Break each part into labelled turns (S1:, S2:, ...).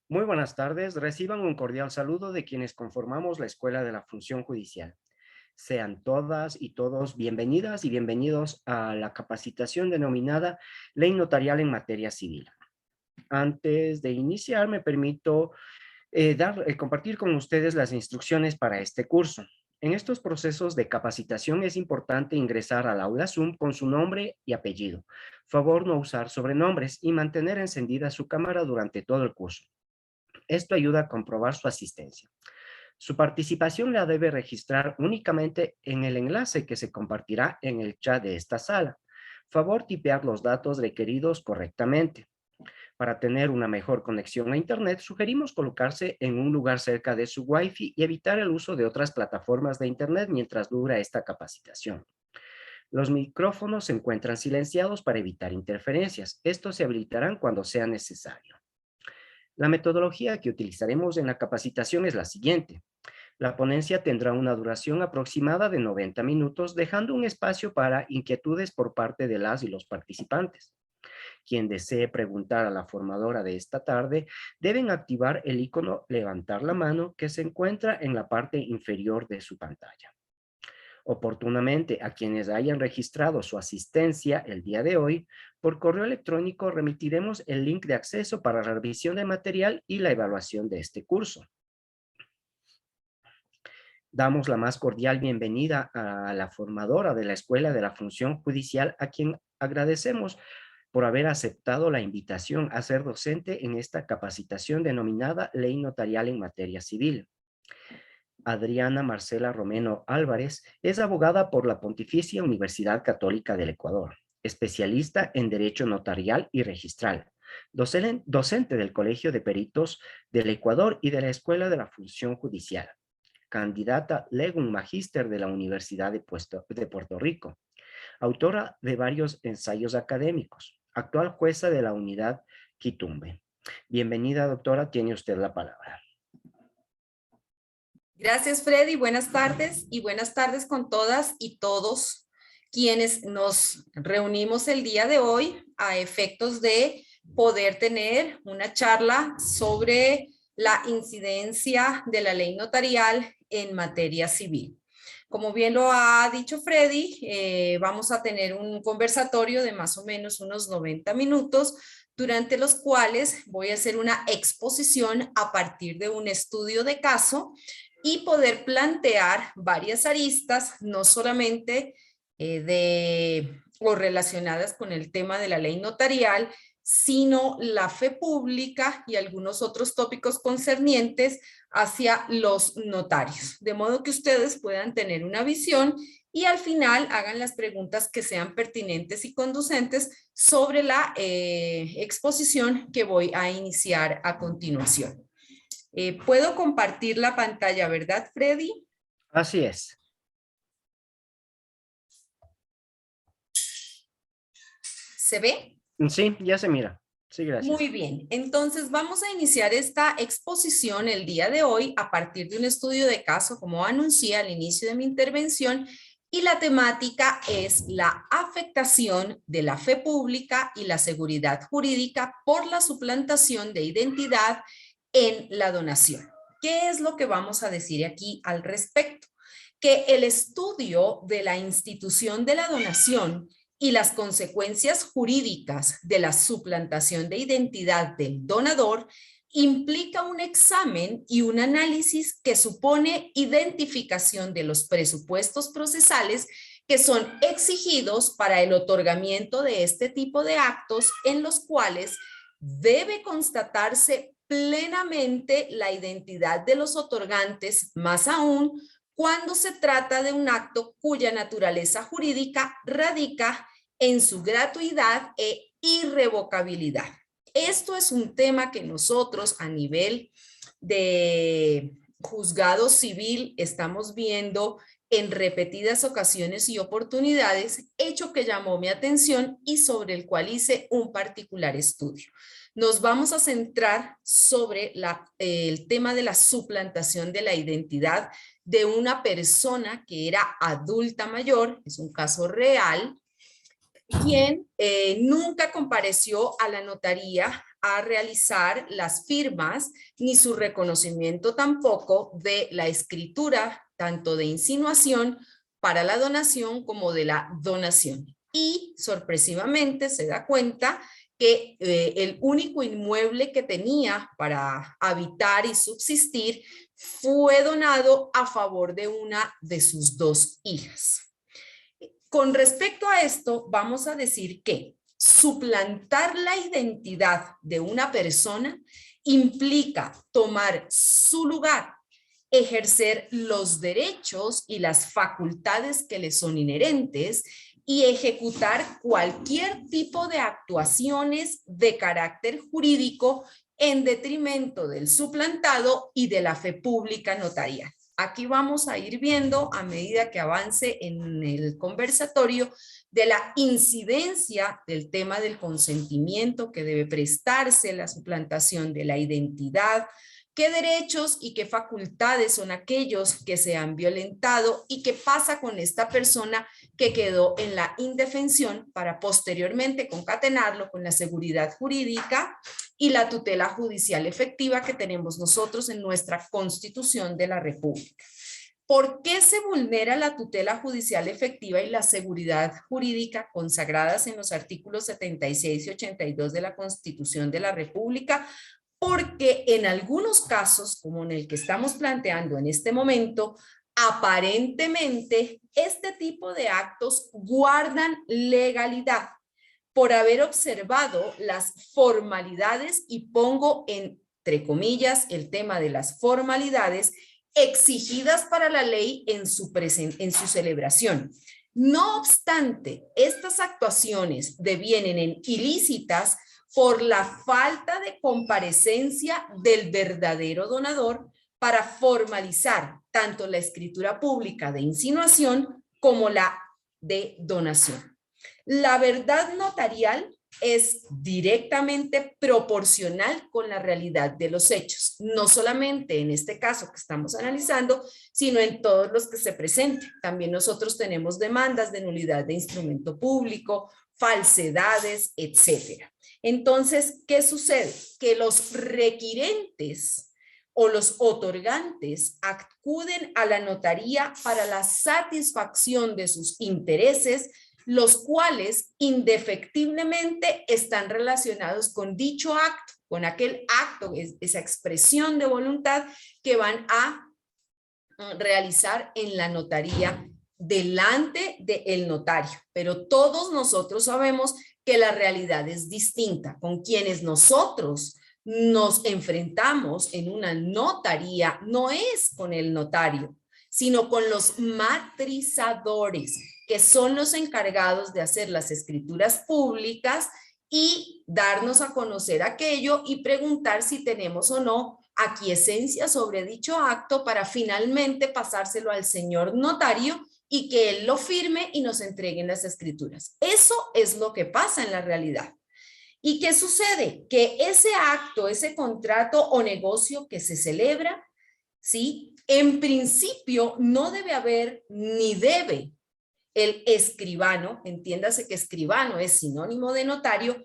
S1: Muy buenas tardes. Reciban un cordial saludo de quienes conformamos la Escuela de la Función Judicial. Sean todas y todos bienvenidas y bienvenidos a la capacitación denominada Ley Notarial en Materia Civil. Antes de iniciar, me permito compartir con ustedes las instrucciones para este curso. En estos procesos de capacitación es importante ingresar al aula Zoom con su nombre y apellido. Favor no usar sobrenombres y mantener encendida su cámara durante todo el curso. Esto ayuda a comprobar su asistencia. Su participación la debe registrar únicamente en el enlace que se compartirá en el chat de esta sala. Favor tipear los datos requeridos correctamente. Para tener una mejor conexión a Internet, sugerimos colocarse en un lugar cerca de su Wi-Fi y evitar el uso de otras plataformas de Internet mientras dura esta capacitación. Los micrófonos se encuentran silenciados para evitar interferencias. Estos se habilitarán cuando sea necesario. La metodología que utilizaremos en la capacitación es la siguiente. La ponencia tendrá una duración aproximada de 90 minutos, dejando un espacio para inquietudes por parte de las y los participantes. Quien desee preguntar a la formadora de esta tarde, deben activar el icono levantar la mano que se encuentra en la parte inferior de su pantalla. Oportunamente, a quienes hayan registrado su asistencia el día de hoy, por correo electrónico remitiremos el link de acceso para la revisión de material y la evaluación de este curso. Damos la más cordial bienvenida a la formadora de la Escuela de la Función Judicial, a quien agradecemos por haber aceptado la invitación a ser docente en esta capacitación denominada Ley Notarial en Materia Civil. Adriana Marcela Romero Álvarez es abogada por la Pontificia Universidad Católica del Ecuador, especialista en Derecho Notarial y Registral, docente del Colegio de Peritos del Ecuador y de la Escuela de la Función Judicial, candidata Legum Magíster de la Universidad de Puerto Rico, autora de varios ensayos académicos, actual jueza de la Unidad Quitumbe. Bienvenida, doctora, tiene usted la palabra.
S2: Gracias, Freddy. Buenas tardes y buenas tardes con todas y todos quienes nos reunimos el día de hoy a efectos de poder tener una charla sobre la incidencia de la ley notarial en materia civil. Como bien lo ha dicho Freddy, vamos a tener un conversatorio de más o menos unos 90 minutos, durante los cuales voy a hacer una exposición a partir de un estudio de caso y poder plantear varias aristas, no solamente o relacionadas con el tema de la ley notarial, sino la fe pública y algunos otros tópicos concernientes hacia los notarios, de modo que ustedes puedan tener una visión y al final hagan las preguntas que sean pertinentes y conducentes sobre la exposición que voy a iniciar a continuación. Puedo compartir la pantalla, ¿verdad, Freddy?
S1: Así es.
S2: ¿Se ve?
S1: Sí, ya se mira. Sí, gracias.
S2: Muy bien, entonces vamos a iniciar esta exposición el día de hoy a partir de un estudio de caso, como anuncié al inicio de mi intervención, y la temática es la afectación de la fe pública y la seguridad jurídica por la suplantación de identidad en la donación. ¿Qué es lo que vamos a decir aquí al respecto? Que el estudio de la institución de la donación y las consecuencias jurídicas de la suplantación de identidad del donador implica un examen y un análisis que supone identificación de los presupuestos procesales que son exigidos para el otorgamiento de este tipo de actos, en los cuales debe constatarse plenamente la identidad de los otorgantes, más aún cuando se trata de un acto cuya naturaleza jurídica radica en su gratuidad e irrevocabilidad. Esto es un tema que nosotros a nivel de juzgado civil estamos viendo en repetidas ocasiones y oportunidades, hecho que llamó mi atención y sobre el cual hice un particular estudio. Nos vamos a centrar sobre el tema de la suplantación de la identidad de una persona que era adulta mayor, es un caso real, quien nunca compareció a la notaría a realizar las firmas ni su reconocimiento tampoco de la escritura, tanto de insinuación para la donación como de la donación. Y sorpresivamente se da cuenta que el único inmueble que tenía para habitar y subsistir fue donado a favor de una de sus dos hijas. Con respecto a esto, vamos a decir que suplantar la identidad de una persona implica tomar su lugar, ejercer los derechos y las facultades que le son inherentes y ejecutar cualquier tipo de actuaciones de carácter jurídico en detrimento del suplantado y de la fe pública notarial. Aquí vamos a ir viendo a medida que avance en el conversatorio de la incidencia del tema del consentimiento que debe prestarse la suplantación de la identidad, qué derechos y qué facultades son aquellos que se han violentado y qué pasa con esta persona que quedó en la indefensión para posteriormente concatenarlo con la seguridad jurídica y la tutela judicial efectiva que tenemos nosotros en nuestra Constitución de la República. ¿Por qué se vulnera la tutela judicial efectiva y la seguridad jurídica consagradas en los artículos 76 y 82 de la Constitución de la República? Porque en algunos casos, como en el que estamos planteando en este momento, aparentemente este tipo de actos guardan legalidad por haber observado las formalidades, y pongo entre comillas el tema de las formalidades exigidas para la ley en su celebración. No obstante, estas actuaciones devienen en ilícitas por la falta de comparecencia del verdadero donador para formalizar tanto la escritura pública de insinuación como la de donación. La verdad notarial es directamente proporcional con la realidad de los hechos, no solamente en este caso que estamos analizando, sino en todos los que se presenten. También nosotros tenemos demandas de nulidad de instrumento público, falsedades, etcétera. Entonces, ¿qué sucede? Que los requirentes o los otorgantes acuden a la notaría para la satisfacción de sus intereses, los cuales indefectiblemente están relacionados con dicho acto, con aquel acto, esa expresión de voluntad que van a realizar en la notaría delante del notario. Pero todos nosotros sabemos que la realidad es distinta. Con quienes nosotros nos enfrentamos en una notaría no es con el notario, sino con los matrizadores, que son los encargados de hacer las escrituras públicas y darnos a conocer aquello y preguntar si tenemos o no aquiescencia sobre dicho acto para finalmente pasárselo al señor notario y que él lo firme y nos entreguen las escrituras. Eso es lo que pasa en la realidad. ¿Y qué sucede? Que ese acto, ese contrato o negocio que se celebra, ¿sí? En principio no debe haber ni debe el escribano, entiéndase que escribano es sinónimo de notario,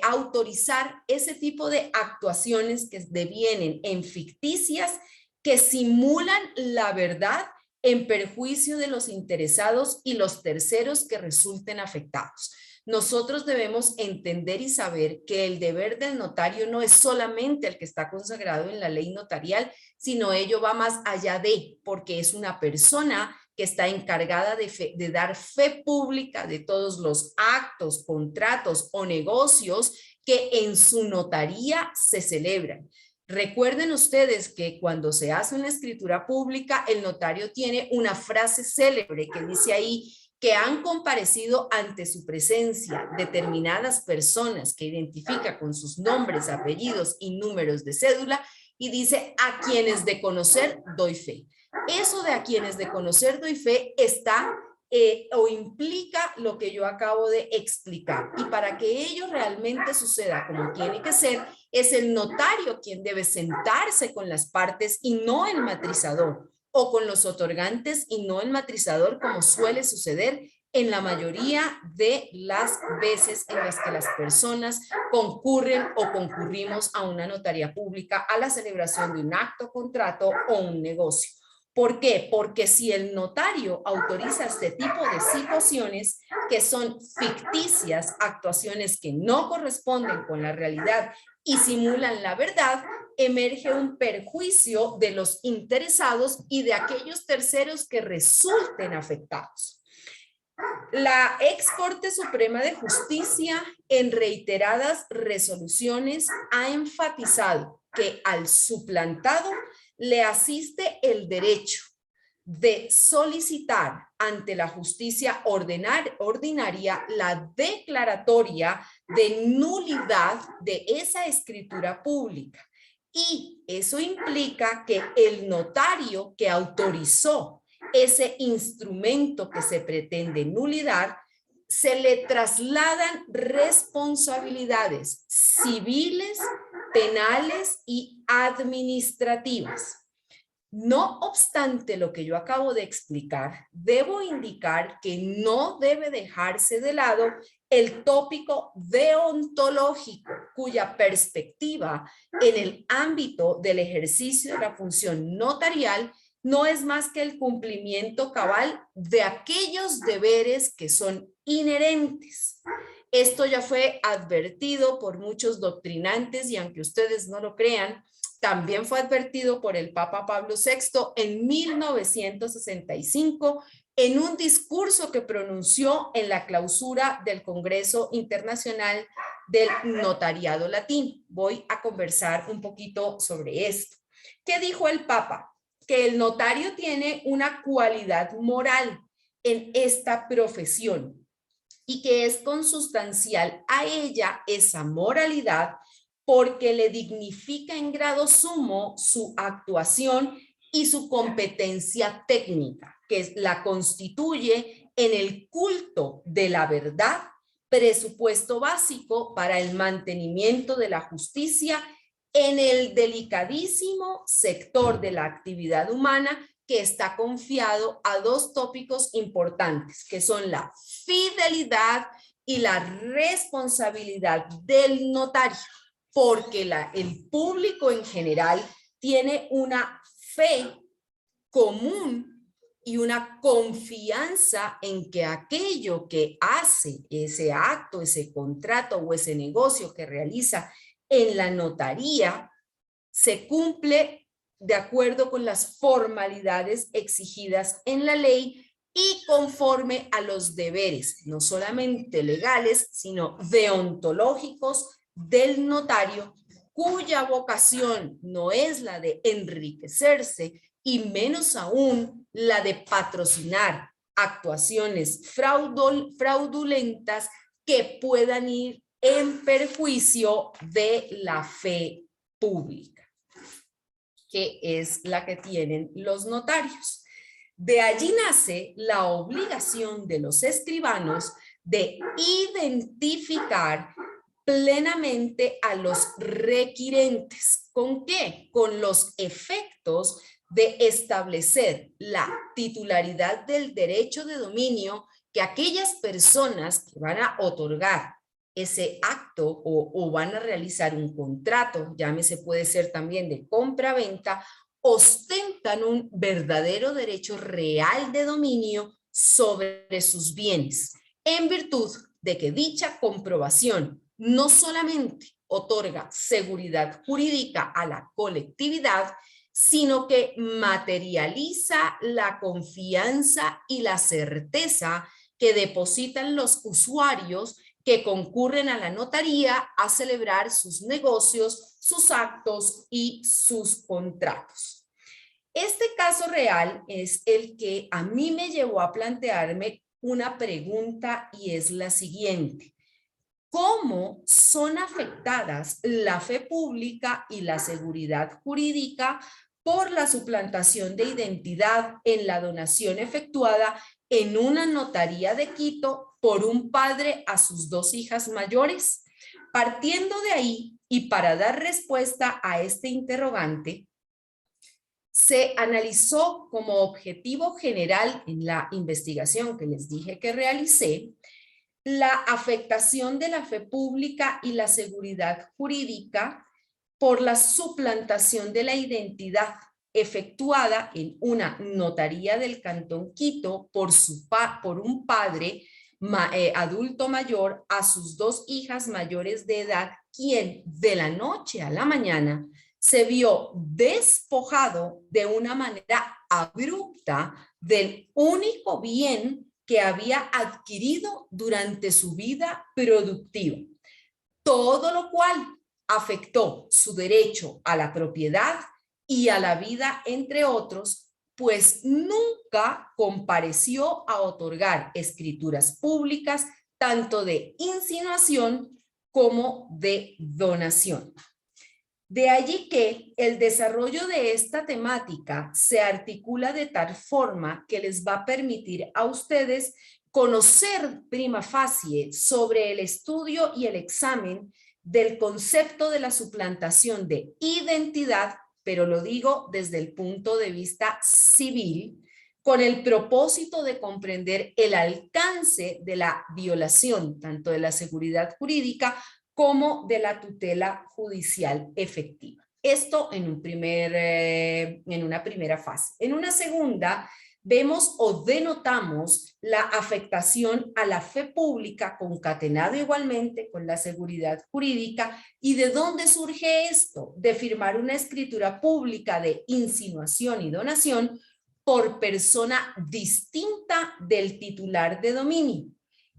S2: autorizar ese tipo de actuaciones que devienen en ficticias, que simulan la verdad en perjuicio de los interesados y los terceros que resulten afectados. Nosotros debemos entender y saber que el deber del notario no es solamente el que está consagrado en la ley notarial, sino ello va más allá de, porque es una persona que está encargada de dar fe pública de todos los actos, contratos o negocios que en su notaría se celebran. Recuerden ustedes que cuando se hace una escritura pública, el notario tiene una frase célebre que dice ahí que han comparecido ante su presencia determinadas personas que identifica con sus nombres, apellidos y números de cédula, y dice: a quienes de conocer doy fe. Eso de a quienes de conocer doy fe está o implica lo que yo acabo de explicar. Y para que ello realmente suceda como tiene que ser, es el notario quien debe sentarse con las partes y no el matrizador, o con los otorgantes y no el matrizador, como suele suceder en la mayoría de las veces en las que las personas concurren o concurrimos a una notaría pública a la celebración de un acto, contrato o un negocio. ¿Por qué? Porque si el notario autoriza este tipo de situaciones que son ficticias, actuaciones que no corresponden con la realidad y simulan la verdad, emerge un perjuicio de los interesados y de aquellos terceros que resulten afectados. La ex Corte Suprema de Justicia, en reiteradas resoluciones, ha enfatizado que al suplantado le asiste el derecho de solicitar ante la justicia ordinaria la declaratoria de nulidad de esa escritura pública. Y eso implica que el notario que autorizó ese instrumento que se pretende nulidar, se le trasladan responsabilidades civiles, penales y administrativas. No obstante lo que yo acabo de explicar, debo indicar que no debe dejarse de lado el tópico deontológico, cuya perspectiva en el ámbito del ejercicio de la función notarial no es más que el cumplimiento cabal de aquellos deberes que son inherentes. Esto ya fue advertido por muchos doctrinantes y aunque ustedes no lo crean, también fue advertido por el Papa Pablo VI en 1965 en un discurso que pronunció en la clausura del Congreso Internacional del Notariado Latino. Voy a conversar un poquito sobre esto. ¿Qué dijo el Papa? Que el notario tiene una cualidad moral en esta profesión y que es consustancial a ella esa moralidad porque le dignifica en grado sumo su actuación y su competencia técnica, que la constituye en el culto de la verdad, presupuesto básico para el mantenimiento de la justicia en el delicadísimo sector de la actividad humana que está confiado a dos tópicos importantes, que son la fidelidad y la responsabilidad del notario, porque el público en general tiene una fe común y una confianza en que aquello que hace, ese acto, ese contrato o ese negocio que realiza en la notaría, se cumple de acuerdo con las formalidades exigidas en la ley y conforme a los deberes, no solamente legales, sino deontológicos del notario, cuya vocación no es la de enriquecerse y menos aún la de patrocinar actuaciones fraudulentas que puedan ir en perjuicio de la fe pública, que es la que tienen los notarios. De allí nace la obligación de los escribanos de identificar plenamente a los requirentes. ¿Con qué? Con los efectos de establecer la titularidad del derecho de dominio que aquellas personas que van a otorgar ese acto o van a realizar un contrato, llámese puede ser también de compra-venta, ostentan un verdadero derecho real de dominio sobre sus bienes, en virtud de que dicha comprobación no solamente otorga seguridad jurídica a la colectividad, sino que materializa la confianza y la certeza que depositan los usuarios que concurren a la notaría a celebrar sus negocios, sus actos y sus contratos. Este caso real es el que a mí me llevó a plantearme una pregunta y es la siguiente. ¿Cómo son afectadas la fe pública y la seguridad jurídica por la suplantación de identidad en la donación efectuada en una notaría de Quito por un padre a sus dos hijas mayores? Partiendo de ahí y para dar respuesta a este interrogante, Se analizó como objetivo general en la investigación que les dije que realicé la afectación de la fe pública y la seguridad jurídica por la suplantación de la identidad efectuada en una notaría del Cantón Quito por un padre adulto mayor a sus dos hijas mayores de edad, quien de la noche a la mañana se vio despojado de una manera abrupta del único bien que había adquirido durante su vida productiva. Todo lo cual afectó su derecho a la propiedad y a la vida, entre otros, pues nunca compareció a otorgar escrituras públicas, tanto de insinuación como de donación. De allí que el desarrollo de esta temática se articula de tal forma que les va a permitir a ustedes conocer prima facie sobre el estudio y el examen del concepto de la suplantación de identidad, pero lo digo desde el punto de vista civil, con el propósito de comprender el alcance de la violación tanto de la seguridad jurídica como de la tutela judicial efectiva. Esto en una primera fase. En una segunda, vemos o denotamos la afectación a la fe pública concatenado igualmente con la seguridad jurídica. ¿Y de dónde surge esto? De firmar una escritura pública de insinuación y donación por persona distinta del titular de dominio.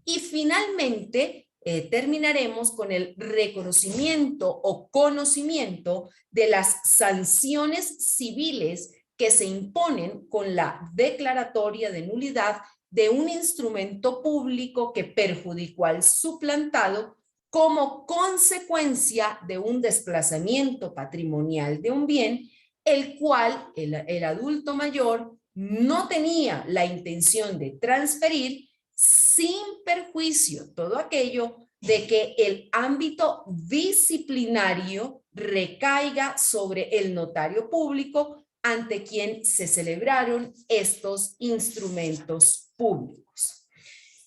S2: Y finalmente, terminaremos con el reconocimiento o conocimiento de las sanciones civiles que se imponen con la declaratoria de nulidad de un instrumento público que perjudicó al suplantado como consecuencia de un desplazamiento patrimonial de un bien, el cual el adulto mayor no tenía la intención de transferir, sin perjuicio todo aquello de que el ámbito disciplinario recaiga sobre el notario público ante quien se celebraron estos instrumentos públicos.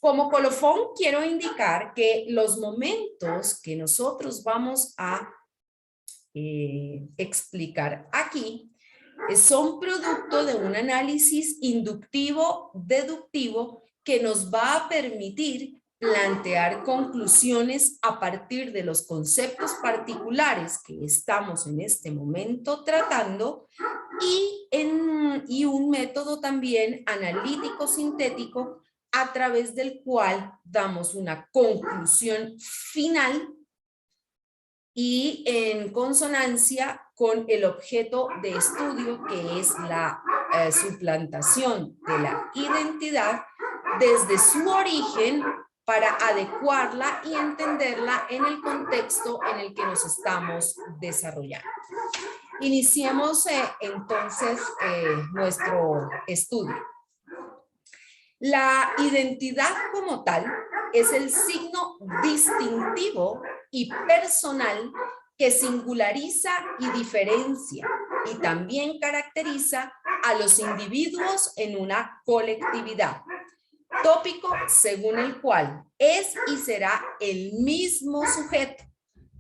S2: Como colofón, quiero indicar que los momentos que nosotros vamos a explicar aquí son producto de un análisis inductivo-deductivo que nos va a permitir plantear conclusiones a partir de los conceptos particulares que estamos en este momento tratando y un método también analítico sintético a través del cual damos una conclusión final y en consonancia con el objeto de estudio, que es la suplantación de la identidad desde su origen para adecuarla y entenderla en el contexto en el que nos estamos desarrollando. Iniciemos entonces nuestro estudio. La identidad como tal es el signo distintivo y personal que singulariza y diferencia y también caracteriza a los individuos en una colectividad. Tópico según el cual es y será el mismo sujeto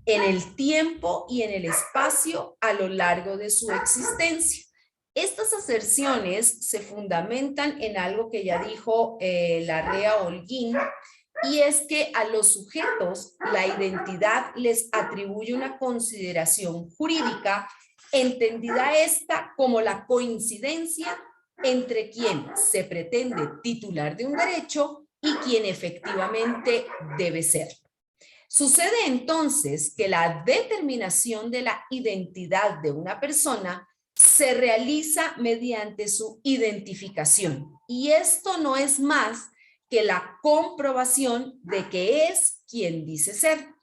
S2: en el tiempo y en el espacio a lo largo de su existencia. Estas aserciones se fundamentan en algo que ya dijo Larrea Holguín, y es que a los sujetos la identidad les atribuye una consideración jurídica, entendida esta como la coincidencia entre quien se pretende titular de un derecho y quien efectivamente debe ser. Sucede entonces que la determinación de la identidad de una persona se realiza mediante su identificación, y esto no es más que la comprobación de que es quien dice ser.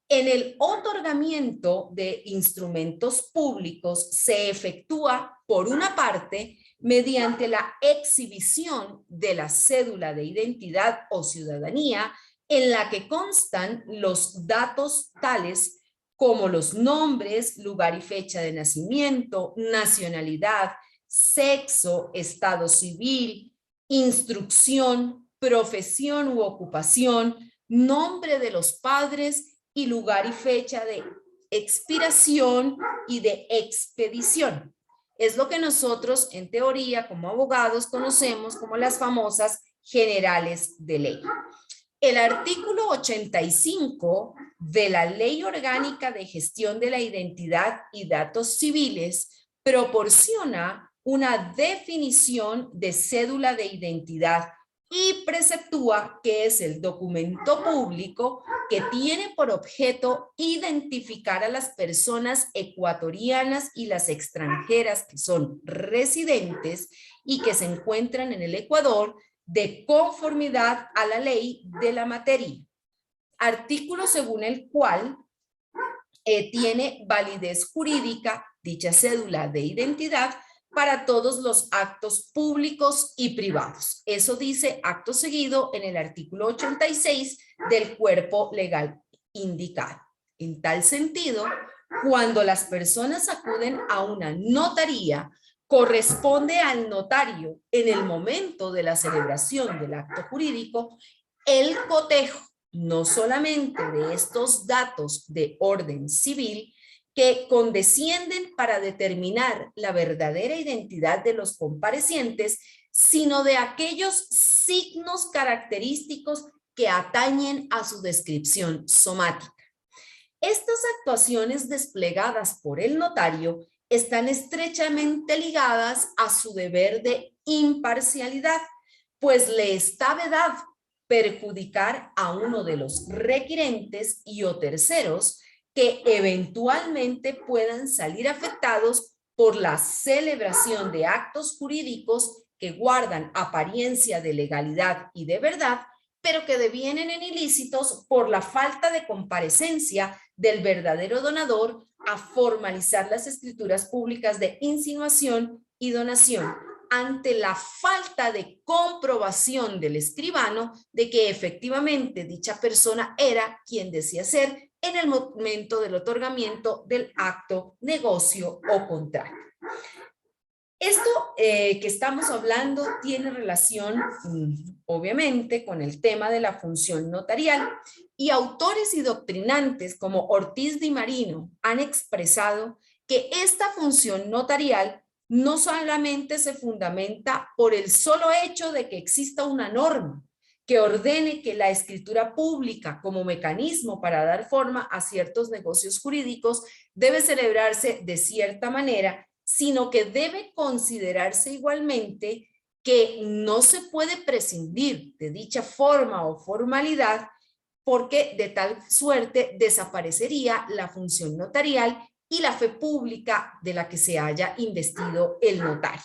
S2: En el otorgamiento de instrumentos públicos se efectúa, por una parte, mediante la exhibición de la cédula de identidad o ciudadanía, en la que constan los datos tales como los nombres, lugar y fecha de nacimiento, nacionalidad, sexo, estado civil, instrucción, profesión u ocupación, nombre de los padres y lugar y fecha de expiración y de expedición. Es lo que nosotros en teoría como abogados conocemos como las famosas generales de ley. El artículo 85 de la Ley Orgánica de Gestión de la Identidad y Datos Civiles proporciona una definición de cédula de identidad y preceptúa que es el documento público que tiene por objeto identificar a las personas ecuatorianas y las extranjeras que son residentes y que se encuentran en el Ecuador de conformidad a la ley de la materia. Artículo según el cual tiene validez jurídica dicha cédula de identidad para todos los actos públicos y privados. Eso dice acto seguido en el artículo 86 del cuerpo legal indicado. En tal sentido, cuando las personas acuden a una notaría, corresponde al notario en el momento de la celebración del acto jurídico el cotejo no solamente de estos datos de orden civil que condescienden para determinar la verdadera identidad de los comparecientes, sino de aquellos signos característicos que atañen a su descripción somática. Estas actuaciones desplegadas por el notario están estrechamente ligadas a su deber de imparcialidad, pues le está vedado perjudicar a uno de los requirentes y o terceros que eventualmente puedan salir afectados por la celebración de actos jurídicos que guardan apariencia de legalidad y de verdad, pero que devienen en ilícitos por la falta de comparecencia del verdadero donador a formalizar las escrituras públicas de insinuación y donación, ante la falta de comprobación del escribano de que efectivamente dicha persona era quien decía ser en el momento del otorgamiento del acto, negocio o contrato. Esto que estamos hablando tiene relación, obviamente, con el tema de la función notarial, y autores y doctrinantes como Ortiz Di Marino han expresado que esta función notarial no solamente se fundamenta por el solo hecho de que exista una norma que ordene que la escritura pública como mecanismo para dar forma a ciertos negocios jurídicos debe celebrarse de cierta manera, sino que debe considerarse igualmente que no se puede prescindir de dicha forma o formalidad porque de tal suerte desaparecería la función notarial y la fe pública de la que se haya investido el notario.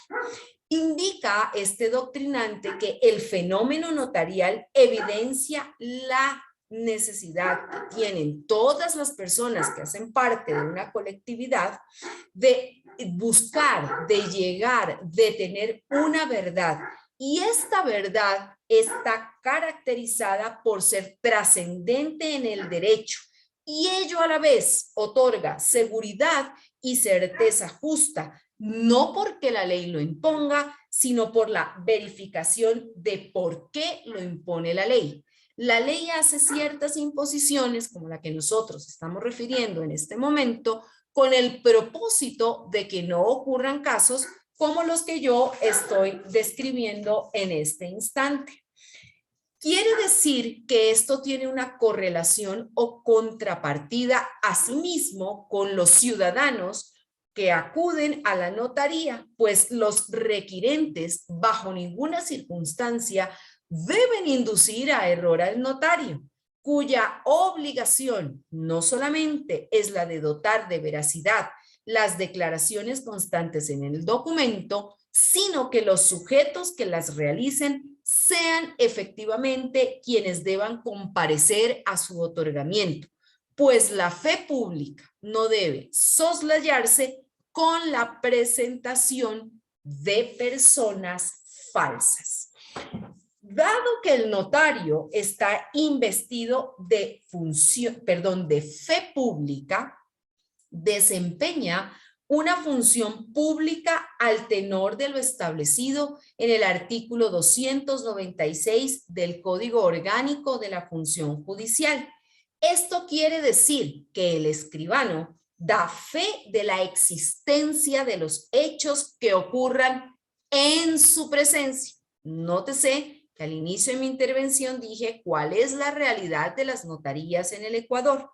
S2: Indica este doctrinante que el fenómeno notarial evidencia la necesidad que tienen todas las personas que hacen parte de una colectividad de buscar, de llegar, de tener una verdad. Y esta verdad está caracterizada por ser trascendente en el derecho y ello a la vez otorga seguridad y certeza justa, no porque la ley lo imponga, sino por la verificación de por qué lo impone la ley. La ley hace ciertas imposiciones, como la que nosotros estamos refiriendo en este momento, con el propósito de que no ocurran casos como los que yo estoy describiendo en este instante. Quiere decir que esto tiene una correlación o contrapartida asimismo con los ciudadanos que acuden a la notaría, pues los requirentes bajo ninguna circunstancia deben inducir a error al notario, cuya obligación no solamente es la de dotar de veracidad las declaraciones constantes en el documento, sino que los sujetos que las realicen sean efectivamente quienes deban comparecer a su otorgamiento, pues la fe pública no debe soslayarse con la presentación de personas falsas. Dado que el notario está investido de fe pública, desempeña una función pública al tenor de lo establecido en el artículo 296 del Código Orgánico de la Función Judicial. Esto quiere decir que el escribano da fe de la existencia de los hechos que ocurran en su presencia. Nótese que al inicio de mi intervención dije cuál es la realidad de las notarías en el Ecuador.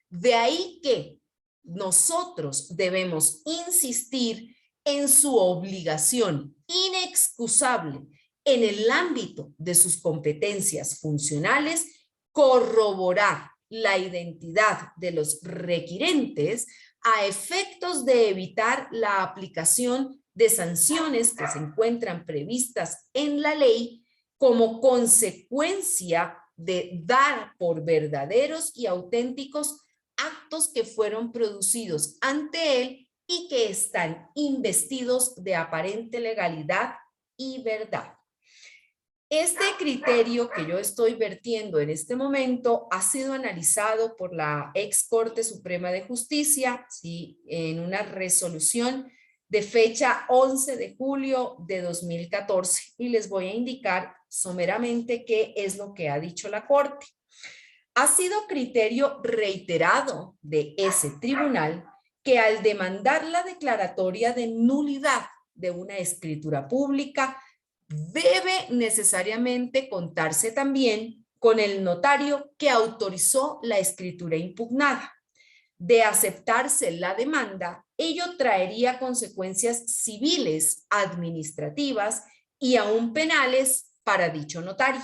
S2: De ahí que nosotros debemos insistir en su obligación inexcusable en el ámbito de sus competencias funcionales, corroborar la identidad de los requirentes a efectos de evitar la aplicación de sanciones que se encuentran previstas en la ley como consecuencia de dar por verdaderos y auténticos actos que fueron producidos ante él y que están investidos de aparente legalidad y verdad. Este criterio que yo estoy vertiendo en este momento ha sido analizado por la ex Corte Suprema de Justicia, ¿sí?, en una resolución de fecha 11 de julio de 2014, y les voy a indicar someramente qué es lo que ha dicho la Corte. Ha sido criterio reiterado de ese tribunal que al demandar la declaratoria de nulidad de una escritura pública, debe necesariamente contarse también con el notario que autorizó la escritura impugnada. De aceptarse la demanda, ello traería consecuencias civiles, administrativas y aún penales para dicho notario.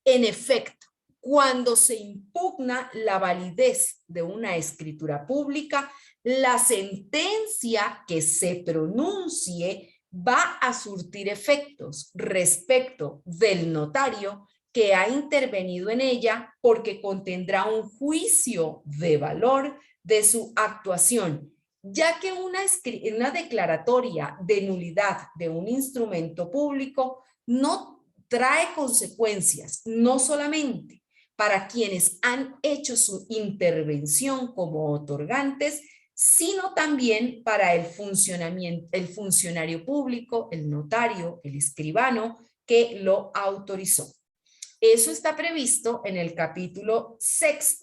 S2: En efecto, cuando se impugna la validez de una escritura pública, la sentencia que se pronuncie va a surtir efectos respecto del notario que ha intervenido en ella, porque contendrá un juicio de valor de su actuación, ya que una declaratoria de nulidad de un instrumento público no trae consecuencias, no solamente para quienes han hecho su intervención como otorgantes, sino también para el funcionario público, el notario, el escribano que lo autorizó. Eso está previsto en el capítulo 6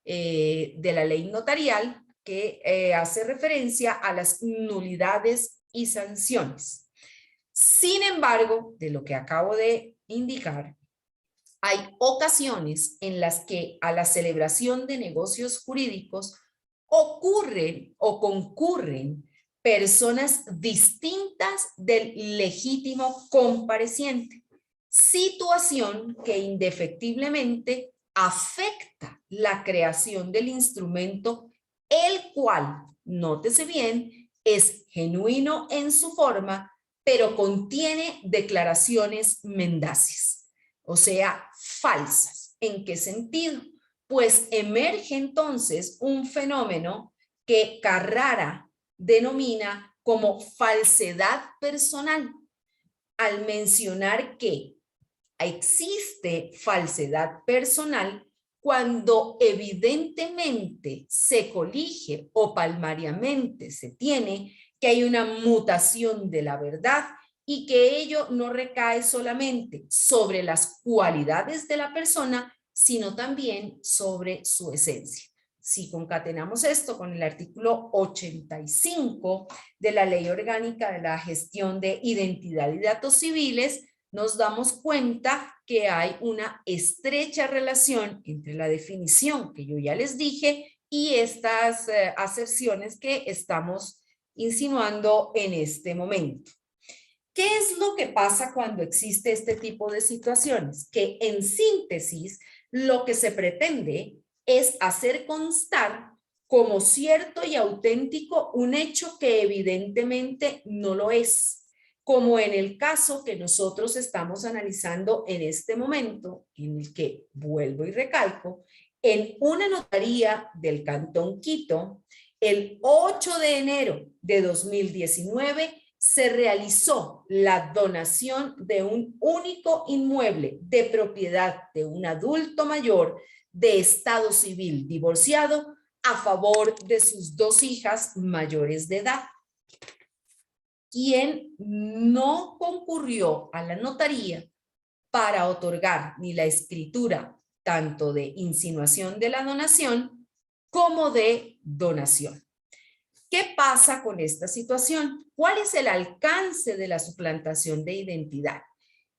S2: de la ley notarial, que hace referencia a las nulidades y sanciones. Sin embargo, de lo que acabo de indicar, hay ocasiones en las que a la celebración de negocios jurídicos ocurren o concurren personas distintas del legítimo compareciente, situación que indefectiblemente afecta la creación del instrumento, el cual, nótese bien, es genuino en su forma, pero contiene declaraciones mendaces, o sea, falsas. ¿En qué sentido? Pues emerge entonces un fenómeno que Carrara denomina como falsedad personal, al mencionar que existe falsedad personal cuando evidentemente se colige o palmariamente se tiene que hay una mutación de la verdad y que ello no recae solamente sobre las cualidades de la persona, sino también sobre su esencia. Si concatenamos esto con el artículo 85 de la Ley Orgánica de la Gestión de Identidad y Datos Civiles, nos damos cuenta que hay una estrecha relación entre la definición que yo ya les dije y estas aserciones que estamos insinuando en este momento. ¿Qué es lo que pasa cuando existe este tipo de situaciones? Que en síntesis, lo que se pretende es hacer constar como cierto y auténtico un hecho que evidentemente no lo es, como en el caso que nosotros estamos analizando en este momento, en el que, vuelvo y recalco, en una notaría del Cantón Quito, el 8 de enero de 2019, se realizó la donación de un único inmueble de propiedad de un adulto mayor de estado civil divorciado a favor de sus 2 hijas mayores de edad. Quien no concurrió a la notaría para otorgar ni la escritura tanto de insinuación de la donación como de donación. ¿Qué pasa con esta situación? ¿Cuál es el alcance de la suplantación de identidad?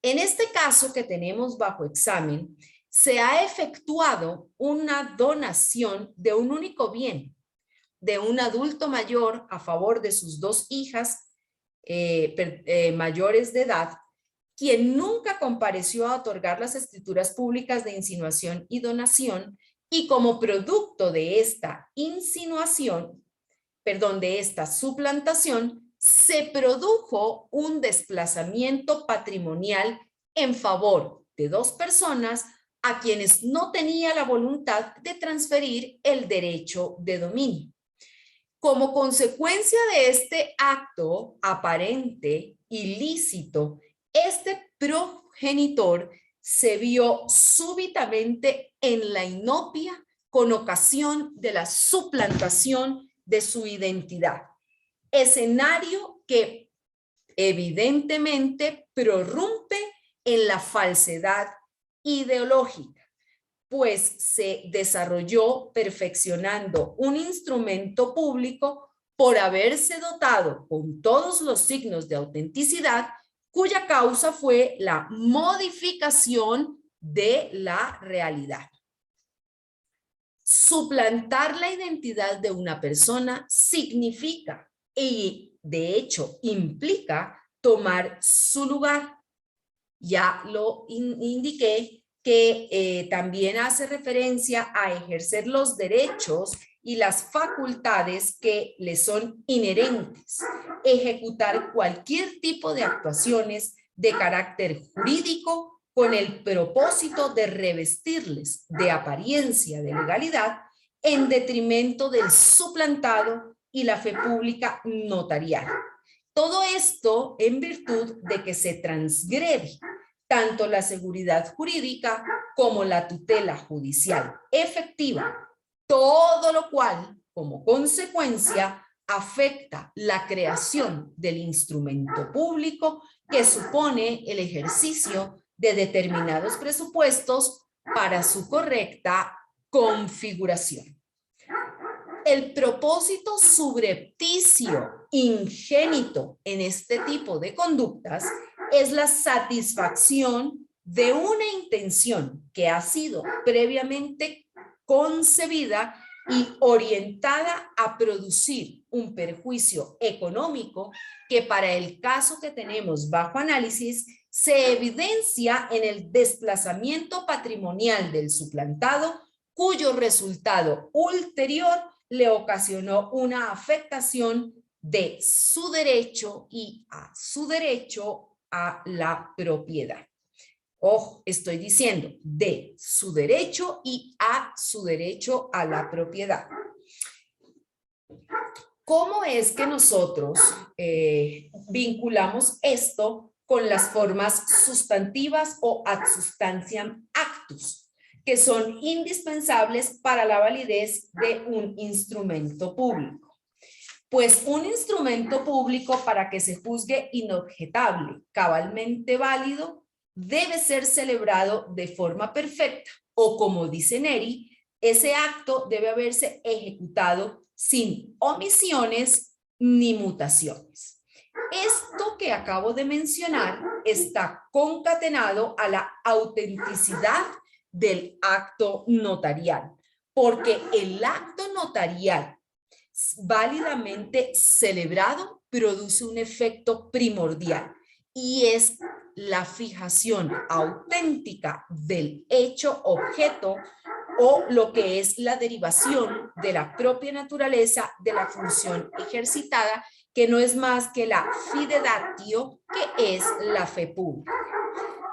S2: En este caso que tenemos bajo examen, se ha efectuado una donación de un único bien de un adulto mayor a favor de sus 2 hijas mayores de edad, quien nunca compareció a otorgar las escrituras públicas de insinuación y donación, y como producto de esta insinuación, de esta suplantación, se produjo un desplazamiento patrimonial en favor de 2 personas a quienes no tenía la voluntad de transferir el derecho de dominio. Como consecuencia de este acto aparente ilícito, este progenitor se vio súbitamente en la inopia con ocasión de la suplantación de su identidad. Escenario que evidentemente prorrumpe en la falsedad ideológica, pues se desarrolló perfeccionando un instrumento público por haberse dotado con todos los signos de autenticidad, cuya causa fue la modificación de la realidad. Suplantar la identidad de una persona significa, y de hecho implica, tomar su lugar. Ya lo indiqué, que también hace referencia a ejercer los derechos y las facultades que le son inherentes, ejecutar cualquier tipo de actuaciones de carácter jurídico con el propósito de revestirles de apariencia de legalidad en detrimento del suplantado y la fe pública notarial. Todo esto en virtud de que se transgrede tanto la seguridad jurídica como la tutela judicial efectiva, todo lo cual, como consecuencia, afecta la creación del instrumento público que supone el ejercicio de determinados presupuestos para su correcta configuración. El propósito subrepticio, ingénito en este tipo de conductas es la satisfacción de una intención que ha sido previamente concebida y orientada a producir un perjuicio económico que para el caso que tenemos bajo análisis se evidencia en el desplazamiento patrimonial del suplantado, cuyo resultado ulterior le ocasionó una afectación de su derecho y a su derecho a la propiedad. Ojo, estoy diciendo de su derecho y a su derecho a la propiedad. ¿Cómo es que nosotros vinculamos esto con las formas sustantivas o ad substantiam actus, que son indispensables para la validez de un instrumento público? Pues un instrumento público, para que se juzgue inobjetable, cabalmente válido, debe ser celebrado de forma perfecta, o como dice Neri, ese acto debe haberse ejecutado sin omisiones ni mutaciones. Esto que acabo de mencionar está concatenado a la autenticidad del acto notarial, porque el acto notarial válidamente celebrado produce un efecto primordial, y es la fijación auténtica del hecho objeto, o lo que es la derivación de la propia naturaleza de la función ejercitada, que no es más que la fidedatio, que es la fe pública.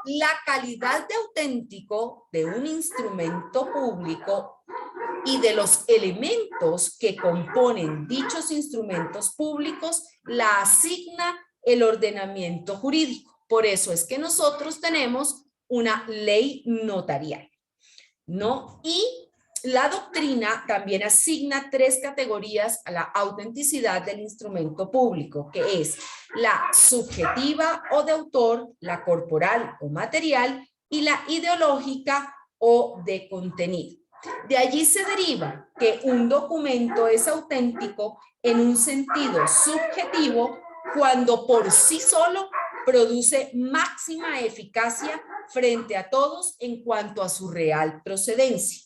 S2: La calidad de auténtico de un instrumento público y de los elementos que componen dichos instrumentos públicos la asigna el ordenamiento jurídico. Por eso es que nosotros tenemos una ley notarial, ¿no? Y La doctrina también asigna 3 categorías a la autenticidad del instrumento público, que es la subjetiva o de autor, la corporal o material y la ideológica o de contenido. De allí se deriva que un documento es auténtico en un sentido subjetivo cuando por sí solo produce máxima eficacia frente a todos en cuanto a su real procedencia.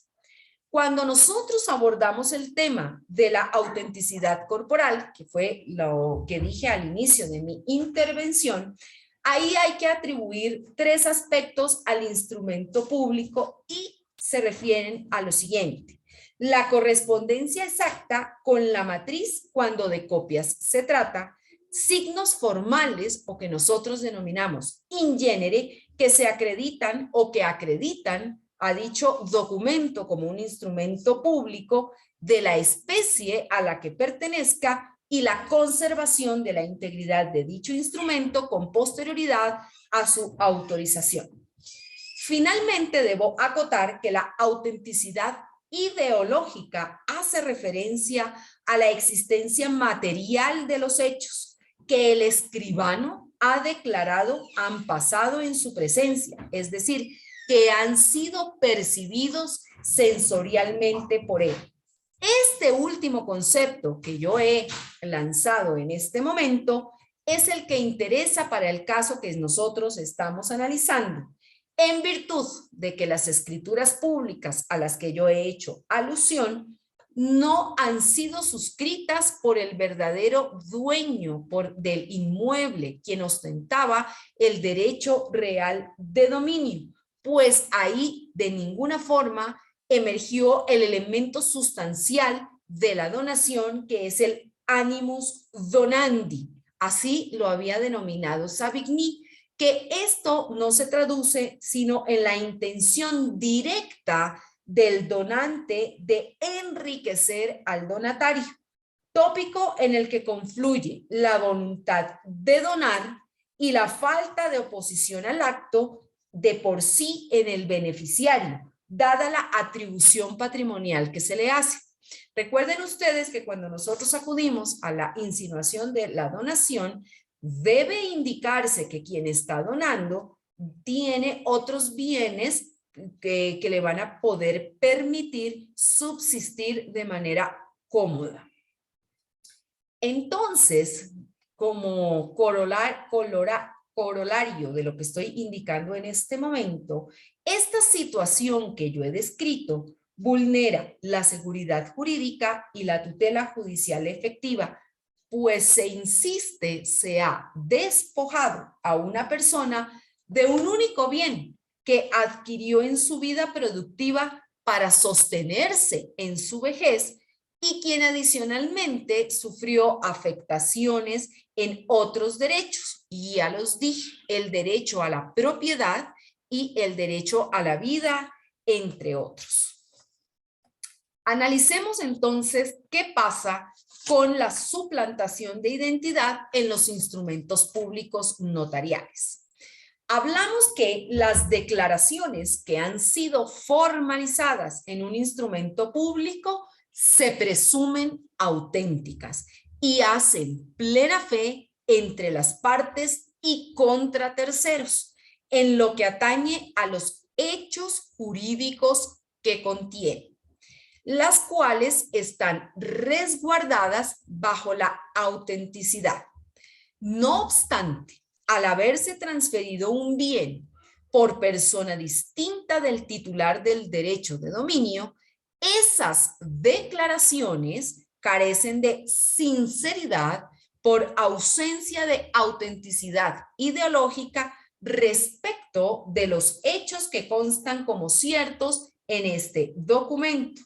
S2: Cuando nosotros abordamos el tema de la autenticidad corporal, que fue lo que dije al inicio de mi intervención, ahí hay que atribuir 3 aspectos al instrumento público y se refieren a lo siguiente. La correspondencia exacta con la matriz cuando de copias se trata, signos formales o que nosotros denominamos in genere que se acreditan o que acreditan a dicho documento como un instrumento público de la especie a la que pertenezca y la conservación de la integridad de dicho instrumento con posterioridad a su autorización. Finalmente, debo acotar que la autenticidad ideológica hace referencia a la existencia material de los hechos que el escribano ha declarado han pasado en su presencia, es decir, que han sido percibidos sensorialmente por él. Este último concepto que yo he lanzado en este momento es el que interesa para el caso que nosotros estamos analizando, en virtud de que las escrituras públicas a las que yo he hecho alusión no han sido suscritas por el verdadero dueño del inmueble, quien ostentaba el derecho real de dominio, pues ahí de ninguna forma emergió el elemento sustancial de la donación, que es el animus donandi. Así lo había denominado Savigny, que esto no se traduce sino en la intención directa del donante de enriquecer al donatario, tópico en el que confluye la voluntad de donar y la falta de oposición al acto de por sí en el beneficiario, dada la atribución patrimonial que se le hace. Recuerden ustedes que cuando nosotros acudimos a la insinuación de la donación, debe indicarse que quien está donando tiene otros bienes que le van a poder permitir subsistir de manera cómoda. Entonces, como corolario de lo que estoy indicando en este momento, esta situación que yo he descrito vulnera la seguridad jurídica y la tutela judicial efectiva, pues se ha despojado a una persona de un único bien que adquirió en su vida productiva para sostenerse en su vejez y quien adicionalmente sufrió afectaciones en otros derechos. Y ya los dije, el derecho a la propiedad y el derecho a la vida, entre otros. Analicemos entonces qué pasa con la suplantación de identidad en los instrumentos públicos notariales. Hablamos que las declaraciones que han sido formalizadas en un instrumento público se presumen auténticas y hacen plena fe entre las partes y contra terceros en lo que atañe a los hechos jurídicos que contienen, las cuales están resguardadas bajo la autenticidad. No obstante, al haberse transferido un bien por persona distinta del titular del derecho de dominio, esas declaraciones carecen de sinceridad por ausencia de autenticidad ideológica respecto de los hechos que constan como ciertos en este documento.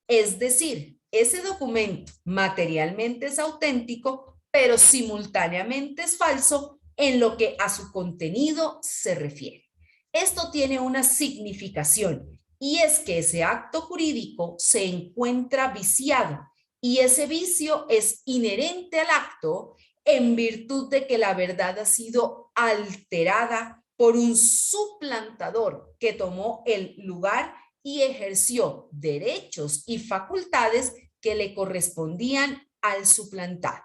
S2: Es decir, ese documento materialmente es auténtico, pero simultáneamente es falso en lo que a su contenido se refiere. Esto tiene una significación y es que ese acto jurídico se encuentra viciado y ese vicio es inherente al acto en virtud de que la verdad ha sido alterada por un suplantador que tomó el lugar y ejerció derechos y facultades que le correspondían al suplantado.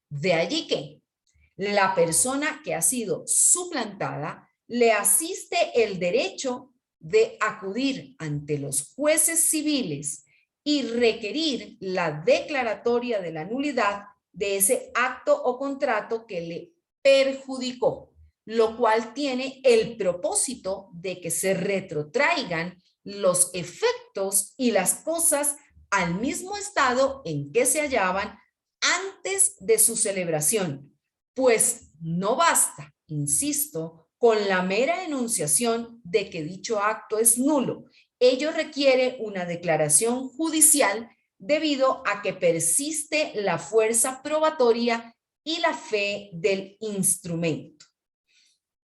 S2: De allí que la persona que ha sido suplantada le asiste el derecho de acudir ante los jueces civiles y requerir la declaratoria de la nulidad de ese acto o contrato que le perjudicó, lo cual tiene el propósito de que se retrotraigan los efectos y las cosas al mismo estado en que se hallaban antes de su celebración, pues no basta, insisto, con la mera enunciación de que dicho acto es nulo. Ello requiere una declaración judicial debido a que persiste la fuerza probatoria y la fe del instrumento.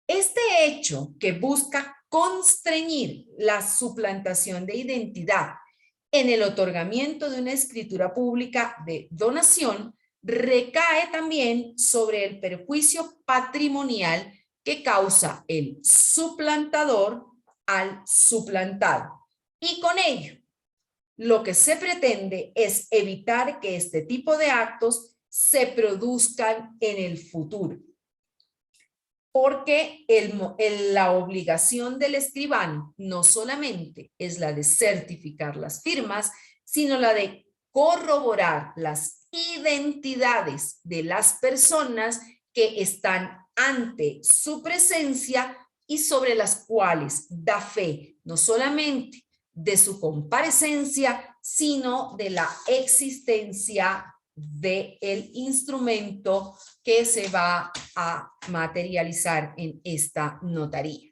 S2: Este hecho que busca constreñir la suplantación de identidad en el otorgamiento de una escritura pública de donación recae también sobre el perjuicio patrimonial que causa el suplantador al suplantado. Y con ello, lo que se pretende es evitar que este tipo de actos se produzcan en el futuro. Porque la obligación del escribano no solamente es la de certificar las firmas, sino la de corroborar las identidades de las personas que están ante su presencia y sobre las cuales da fe no solamente de su comparecencia, sino de la existencia del instrumento que se va a materializar en esta notaría.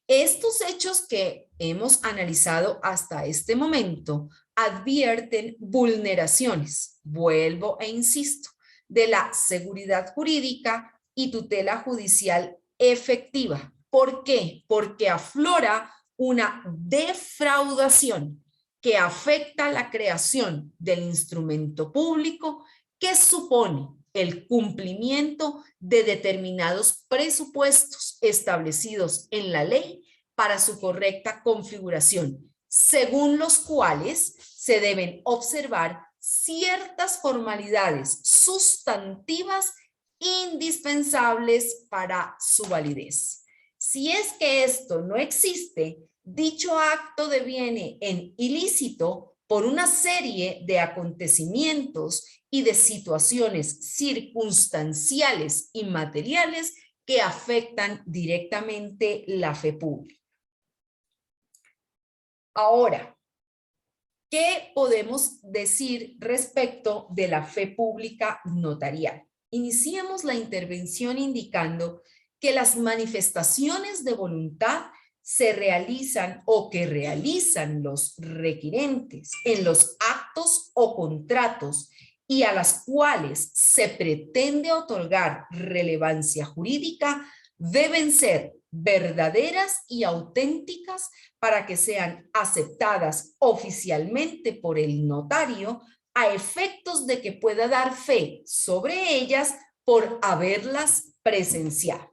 S2: Estos hechos que hemos analizado hasta este momento advierten vulneraciones, vuelvo e insisto, de la seguridad jurídica y tutela judicial efectiva. ¿Por qué? Porque aflora una defraudación que afecta la creación del instrumento público que supone el cumplimiento de determinados presupuestos establecidos en la ley para su correcta configuración, según los cuales se deben observar ciertas formalidades sustantivas indispensables para su validez. Si es que esto no existe, dicho acto deviene en ilícito por una serie de acontecimientos y de situaciones circunstanciales y materiales que afectan directamente la fe pública. Ahora, ¿qué podemos decir respecto de la fe pública notarial? Iniciemos la intervención indicando que las manifestaciones de voluntad se realizan o que realizan los requirentes en los actos o contratos y a las cuales se pretende otorgar relevancia jurídica deben ser verdaderas y auténticas para que sean aceptadas oficialmente por el notario a efectos de que pueda dar fe sobre ellas por haberlas presenciado.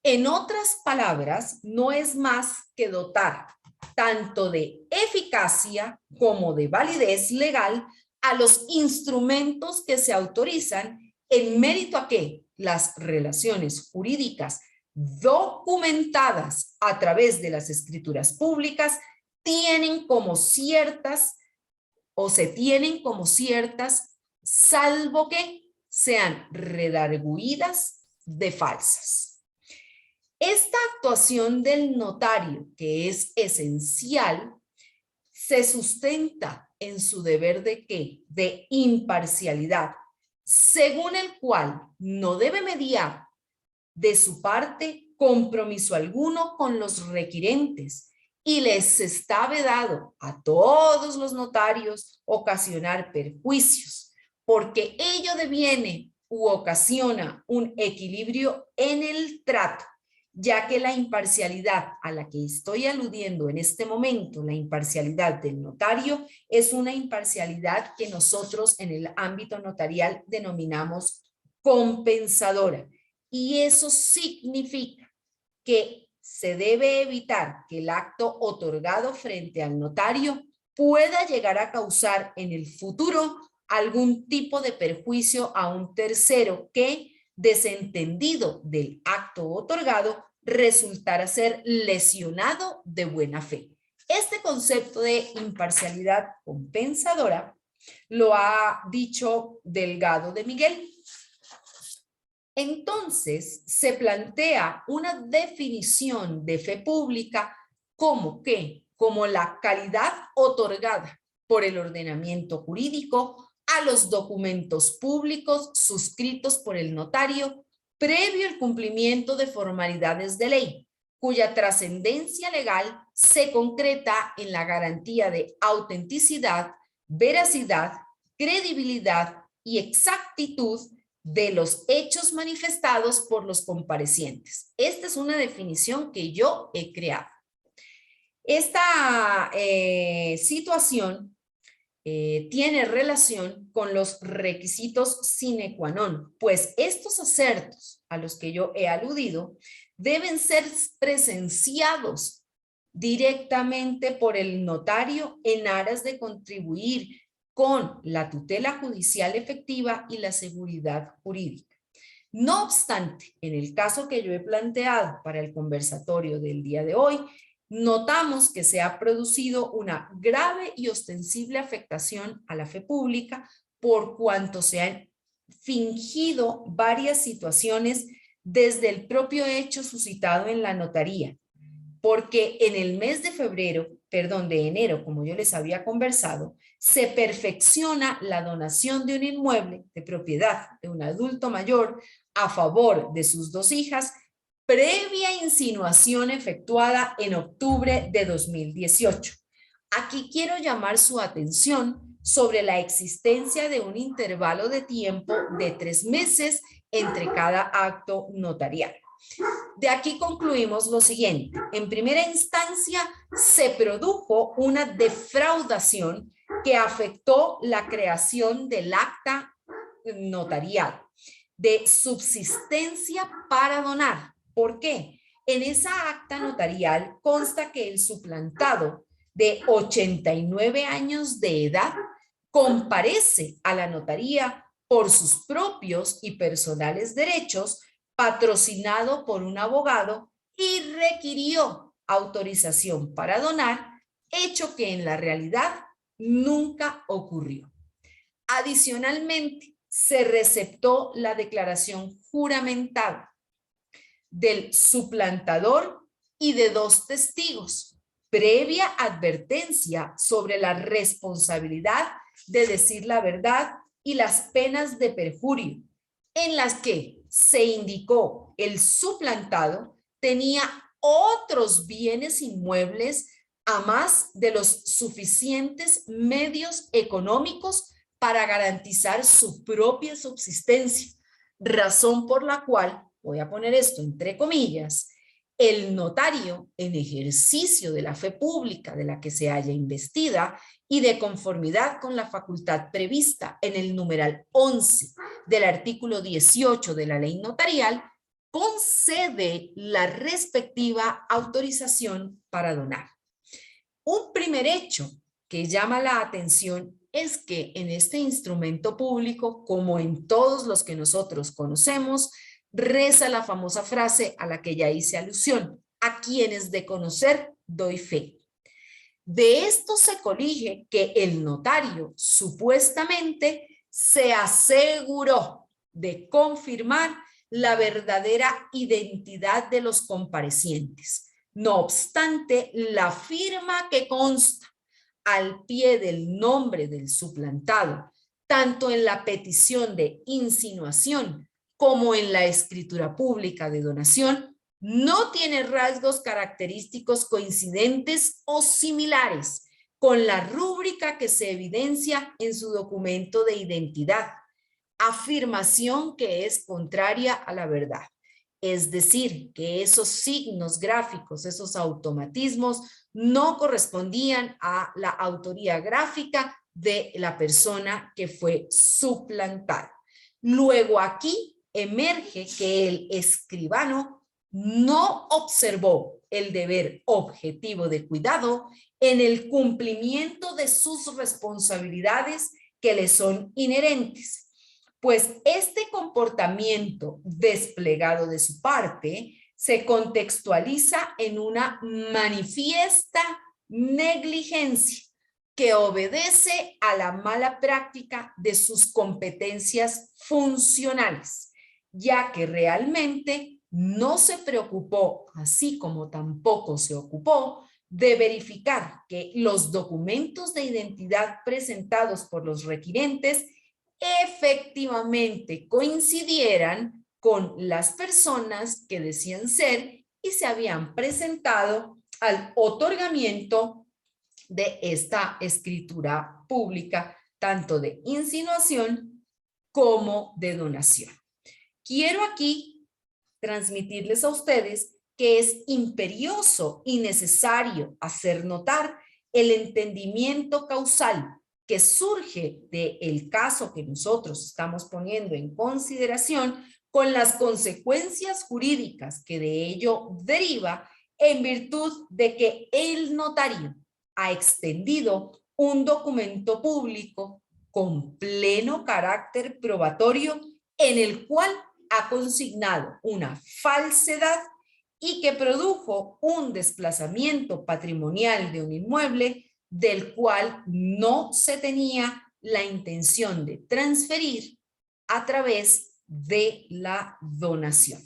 S2: En otras palabras, no es más que dotar tanto de eficacia como de validez legal a los instrumentos que se autorizan en mérito a que las relaciones jurídicas documentadas a través de las escrituras públicas tienen como ciertas o se tienen como ciertas, salvo que sean redargüidas de falsas. Esta actuación del notario, que es esencial, se sustenta en su deber de ¿qué? De imparcialidad, según el cual no debe mediar de su parte compromiso alguno con los requirentes y les está vedado a todos los notarios ocasionar perjuicios, porque ello deviene u ocasiona un equilibrio en el trato, ya que la imparcialidad a la que estoy aludiendo en este momento, la imparcialidad del notario, es una imparcialidad que nosotros en el ámbito notarial denominamos compensadora. Y eso significa que se debe evitar que el acto otorgado frente al notario pueda llegar a causar en el futuro algún tipo de perjuicio a un tercero que, desentendido del acto otorgado, resultara ser lesionado de buena fe. Este concepto de imparcialidad compensadora lo ha dicho Delgado de Miguel. Entonces, se plantea una definición de fe pública como que, como la calidad otorgada por el ordenamiento jurídico a los documentos públicos suscritos por el notario previo al cumplimiento de formalidades de ley, cuya trascendencia legal se concreta en la garantía de autenticidad, veracidad, credibilidad y exactitud de los hechos manifestados por los comparecientes. Esta es una definición que yo he creado. Esta situación tiene relación con los requisitos sine qua non, pues estos acertos a los que yo he aludido deben ser presenciados directamente por el notario en aras de contribuir con la tutela judicial efectiva y la seguridad jurídica. No obstante, en el caso que yo he planteado para el conversatorio del día de hoy, notamos que se ha producido una grave y ostensible afectación a la fe pública por cuanto se han fingido varias situaciones desde el propio hecho suscitado en la notaría, porque en el mes de enero, como yo les había conversado, se perfecciona la donación de un inmueble de propiedad de un adulto mayor a favor de sus dos hijas, previa insinuación efectuada en octubre de 2018. Aquí quiero llamar su atención sobre la existencia de un intervalo de tiempo de 3 meses entre cada acto notarial. De aquí concluimos lo siguiente. En primera instancia, se produjo una defraudación que afectó la creación del acta notarial de subsistencia para donar. ¿Por qué? En esa acta notarial consta que el suplantado de 89 años de edad comparece a la notaría por sus propios y personales derechos, patrocinado por un abogado, y requirió autorización para donar, hecho que en la realidad nunca ocurrió. Adicionalmente, se receptó la declaración juramentada del suplantador y de 2 testigos, previa advertencia sobre la responsabilidad de decir la verdad y las penas de perjurio, en las que se indicó el suplantado tenía otros bienes inmuebles a más de los suficientes medios económicos para garantizar su propia subsistencia, razón por la cual, voy a poner esto entre comillas, el notario, en ejercicio de la fe pública de la que se haya investida y de conformidad con la facultad prevista en el numeral 11 del artículo 18 de la ley notarial, concede la respectiva autorización para donar. Un primer hecho que llama la atención es que en este instrumento público, como en todos los que nosotros conocemos, reza la famosa frase a la que ya hice alusión: a quienes de conocer doy fe. De esto se colige que el notario supuestamente se aseguró de confirmar la verdadera identidad de los comparecientes. No obstante, la firma que consta al pie del nombre del suplantado, tanto en la petición de insinuación como en la escritura pública de donación, no tiene rasgos característicos coincidentes o similares con la rúbrica que se evidencia en su documento de identidad, afirmación que es contraria a la verdad. Es decir, que esos signos gráficos, esos automatismos, no correspondían a la autoría gráfica de la persona que fue suplantada. Luego aquí emerge que el escribano no observó el deber objetivo de cuidado en el cumplimiento de sus responsabilidades que le son inherentes, pues este comportamiento desplegado de su parte se contextualiza en una manifiesta negligencia que obedece a la mala práctica de sus competencias funcionales, ya que realmente no se preocupó, así como tampoco se ocupó, de verificar que los documentos de identidad presentados por los requirentes efectivamente coincidieran con las personas que decían ser y se habían presentado al otorgamiento de esta escritura pública, tanto de insinuación como de donación. Quiero aquí transmitirles a ustedes que es imperioso y necesario hacer notar el entendimiento causal que surge del caso que nosotros estamos poniendo en consideración con las consecuencias jurídicas que de ello deriva en virtud de que el notario ha extendido un documento público con pleno carácter probatorio en el cual ha consignado una falsedad y que produjo un desplazamiento patrimonial de un inmueble del cual no se tenía la intención de transferir a través de la donación.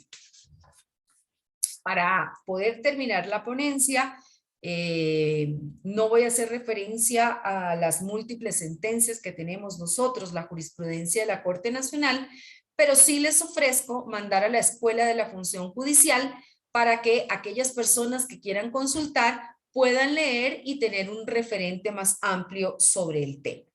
S2: Para poder terminar la ponencia, no voy a hacer referencia a las múltiples sentencias que tenemos nosotros, la jurisprudencia de la Corte Nacional, pero sí les ofrezco mandar a la Escuela de la Función Judicial para que aquellas personas que quieran consultar puedan leer y tener un referente más amplio sobre el tema.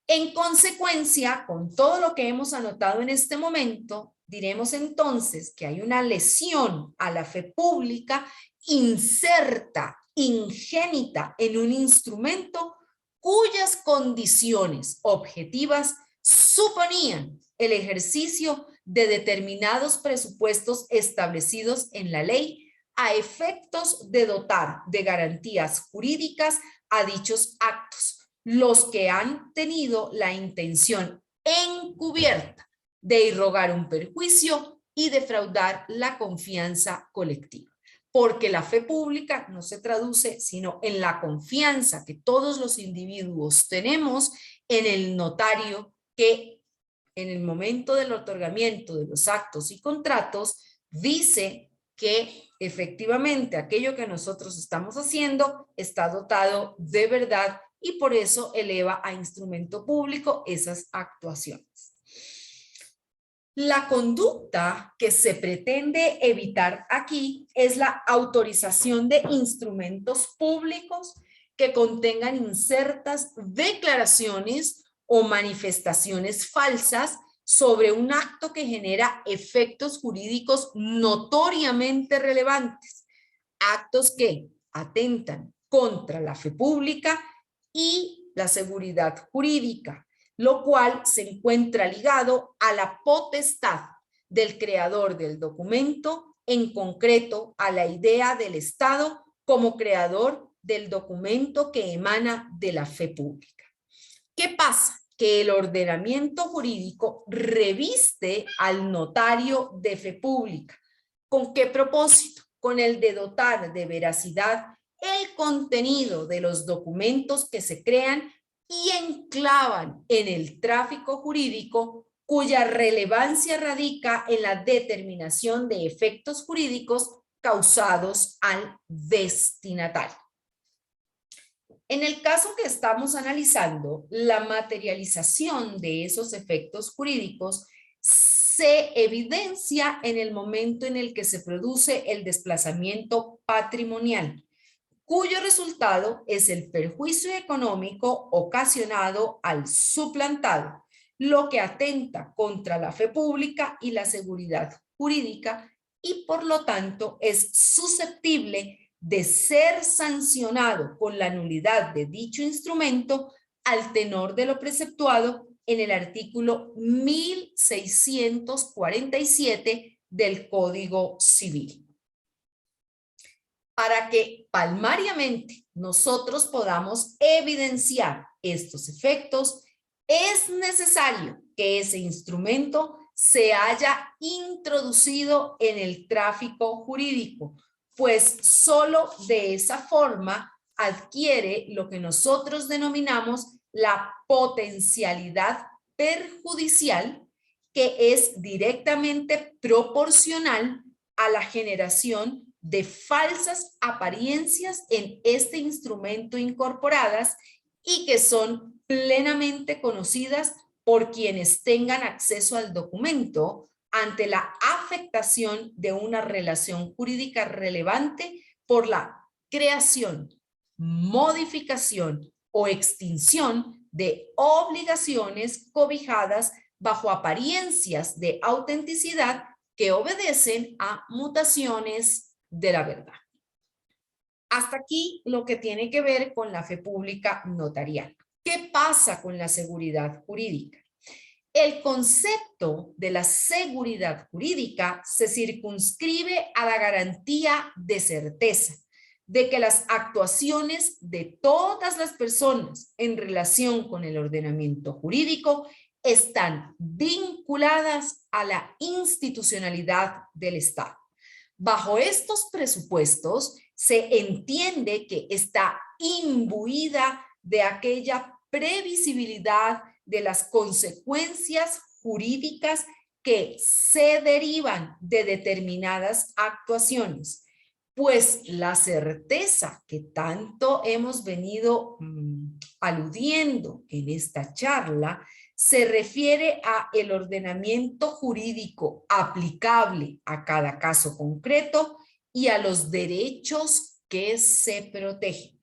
S2: En consecuencia, con todo lo que hemos anotado en este momento, diremos entonces que hay una lesión a la fe pública inserta, ingénita en un instrumento cuyas condiciones objetivas suponían el ejercicio de determinados presupuestos establecidos en la ley a efectos de dotar de garantías jurídicas a dichos actos, los que han tenido la intención encubierta de irrogar un perjuicio y defraudar la confianza colectiva. Porque la fe pública no se traduce sino en la confianza que todos los individuos tenemos en el notario que en el momento del otorgamiento de los actos y contratos dice que efectivamente aquello que nosotros estamos haciendo está dotado de verdad y por eso eleva a instrumento público esas actuaciones. La conducta que se pretende evitar aquí es la autorización de instrumentos públicos que contengan insertas declaraciones o manifestaciones falsas sobre un acto que genera efectos jurídicos notoriamente relevantes, actos que atentan contra la fe pública y la seguridad jurídica, lo cual se encuentra ligado a la potestad del creador del documento, en concreto a la idea del Estado como creador del documento que emana de la fe pública. ¿Qué pasa? Que el ordenamiento jurídico reviste al notario de fe pública. ¿Con qué propósito? Con el de dotar de veracidad el contenido de los documentos que se crean y enclavan en el tráfico jurídico, cuya relevancia radica en la determinación de efectos jurídicos causados al destinatario. En el caso que estamos analizando, la materialización de esos efectos jurídicos se evidencia en el momento en el que se produce el desplazamiento patrimonial, cuyo resultado es el perjuicio económico ocasionado al suplantado, lo que atenta contra la fe pública y la seguridad jurídica y por lo tanto es susceptible de ser sancionado con la nulidad de dicho instrumento al tenor de lo preceptuado en el artículo 1647 del Código Civil. Para que palmariamente nosotros podamos evidenciar estos efectos, es necesario que ese instrumento se haya introducido en el tráfico jurídico, pues solo de esa forma adquiere lo que nosotros denominamos la potencialidad perjudicial, que es directamente proporcional a la generación de falsas apariencias en este instrumento incorporadas y que son plenamente conocidas por quienes tengan acceso al documento ante la afectación de una relación jurídica relevante por la creación, modificación o extinción de obligaciones cobijadas bajo apariencias de autenticidad que obedecen a mutaciones de la verdad. Hasta aquí lo que tiene que ver con la fe pública notarial. ¿Qué pasa con la seguridad jurídica? El concepto de la seguridad jurídica se circunscribe a la garantía de certeza de que las actuaciones de todas las personas en relación con el ordenamiento jurídico están vinculadas a la institucionalidad del Estado. Bajo estos presupuestos, se entiende que está imbuida de aquella previsibilidad de las consecuencias jurídicas que se derivan de determinadas actuaciones, pues la certeza que tanto hemos venido aludiendo en esta charla se refiere a el ordenamiento jurídico aplicable a cada caso concreto y a los derechos que se protegen.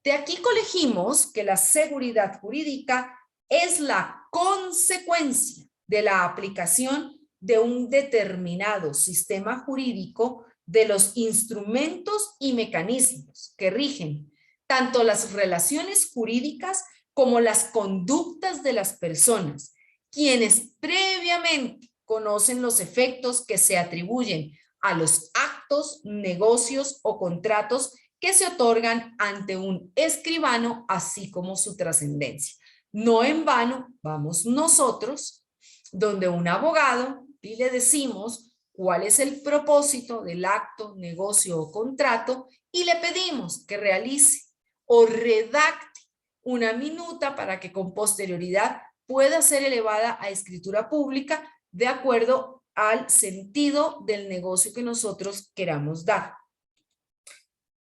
S2: De aquí colegimos que la seguridad jurídica es la consecuencia de la aplicación de un determinado sistema jurídico de los instrumentos y mecanismos que rigen tanto las relaciones jurídicas como las conductas de las personas, quienes previamente conocen los efectos que se atribuyen a los actos, negocios o contratos que se otorgan ante un escribano, así como su trascendencia. No en vano vamos nosotros, donde un abogado, y le decimos cuál es el propósito del acto, negocio o contrato, y le pedimos que realice o redacte una minuta para que con posterioridad pueda ser elevada a escritura pública de acuerdo al sentido del negocio que nosotros queramos dar.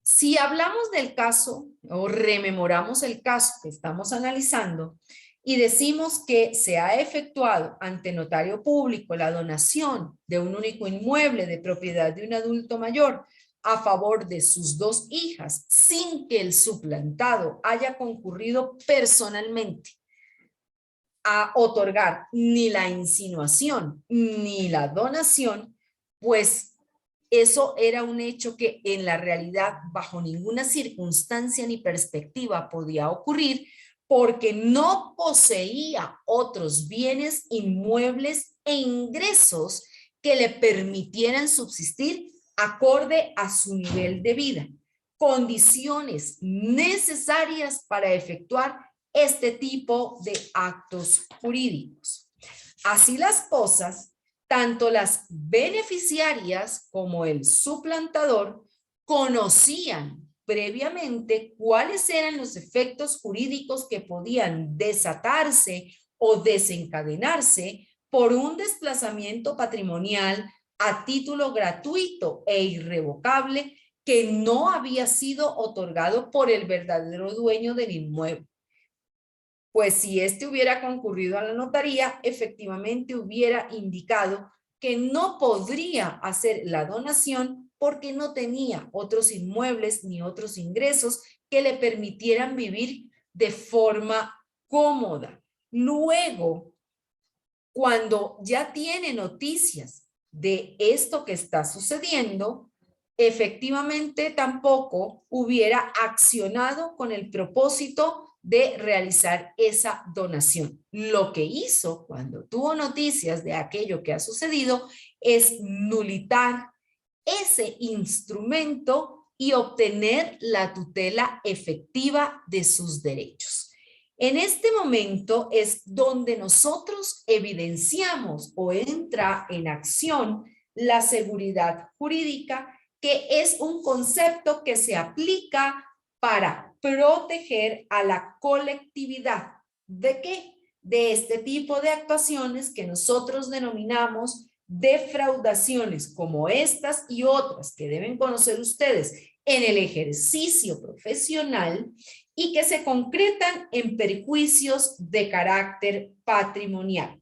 S2: Si hablamos del caso o rememoramos el caso que estamos analizando y decimos que se ha efectuado ante notario público la donación de un único inmueble de propiedad de un adulto mayor a favor de sus dos hijas sin que el suplantado haya concurrido personalmente a otorgar ni la insinuación ni la donación, pues eso era un hecho que en la realidad bajo ninguna circunstancia ni perspectiva podía ocurrir porque no poseía otros bienes inmuebles e ingresos que le permitieran subsistir acorde a su nivel de vida, condiciones necesarias para efectuar este tipo de actos jurídicos. Así las cosas, tanto las beneficiarias como el suplantador conocían previamente cuáles eran los efectos jurídicos que podían desatarse o desencadenarse por un desplazamiento patrimonial a título gratuito e irrevocable que no había sido otorgado por el verdadero dueño del inmueble. Pues si éste hubiera concurrido a la notaría, efectivamente hubiera indicado que no podría hacer la donación porque no tenía otros inmuebles ni otros ingresos que le permitieran vivir de forma cómoda. Luego, cuando ya tiene noticias de esto que está sucediendo, efectivamente tampoco hubiera accionado con el propósito de realizar esa donación. Lo que hizo cuando tuvo noticias de aquello que ha sucedido es nulitar ese instrumento y obtener la tutela efectiva de sus derechos. En este momento es donde nosotros evidenciamos o entra en acción la seguridad jurídica, que es un concepto que se aplica para proteger a la colectividad. ¿De qué? De este tipo de actuaciones que nosotros denominamos defraudaciones, como estas y otras que deben conocer ustedes en el ejercicio profesional y que se concretan en perjuicios de carácter patrimonial.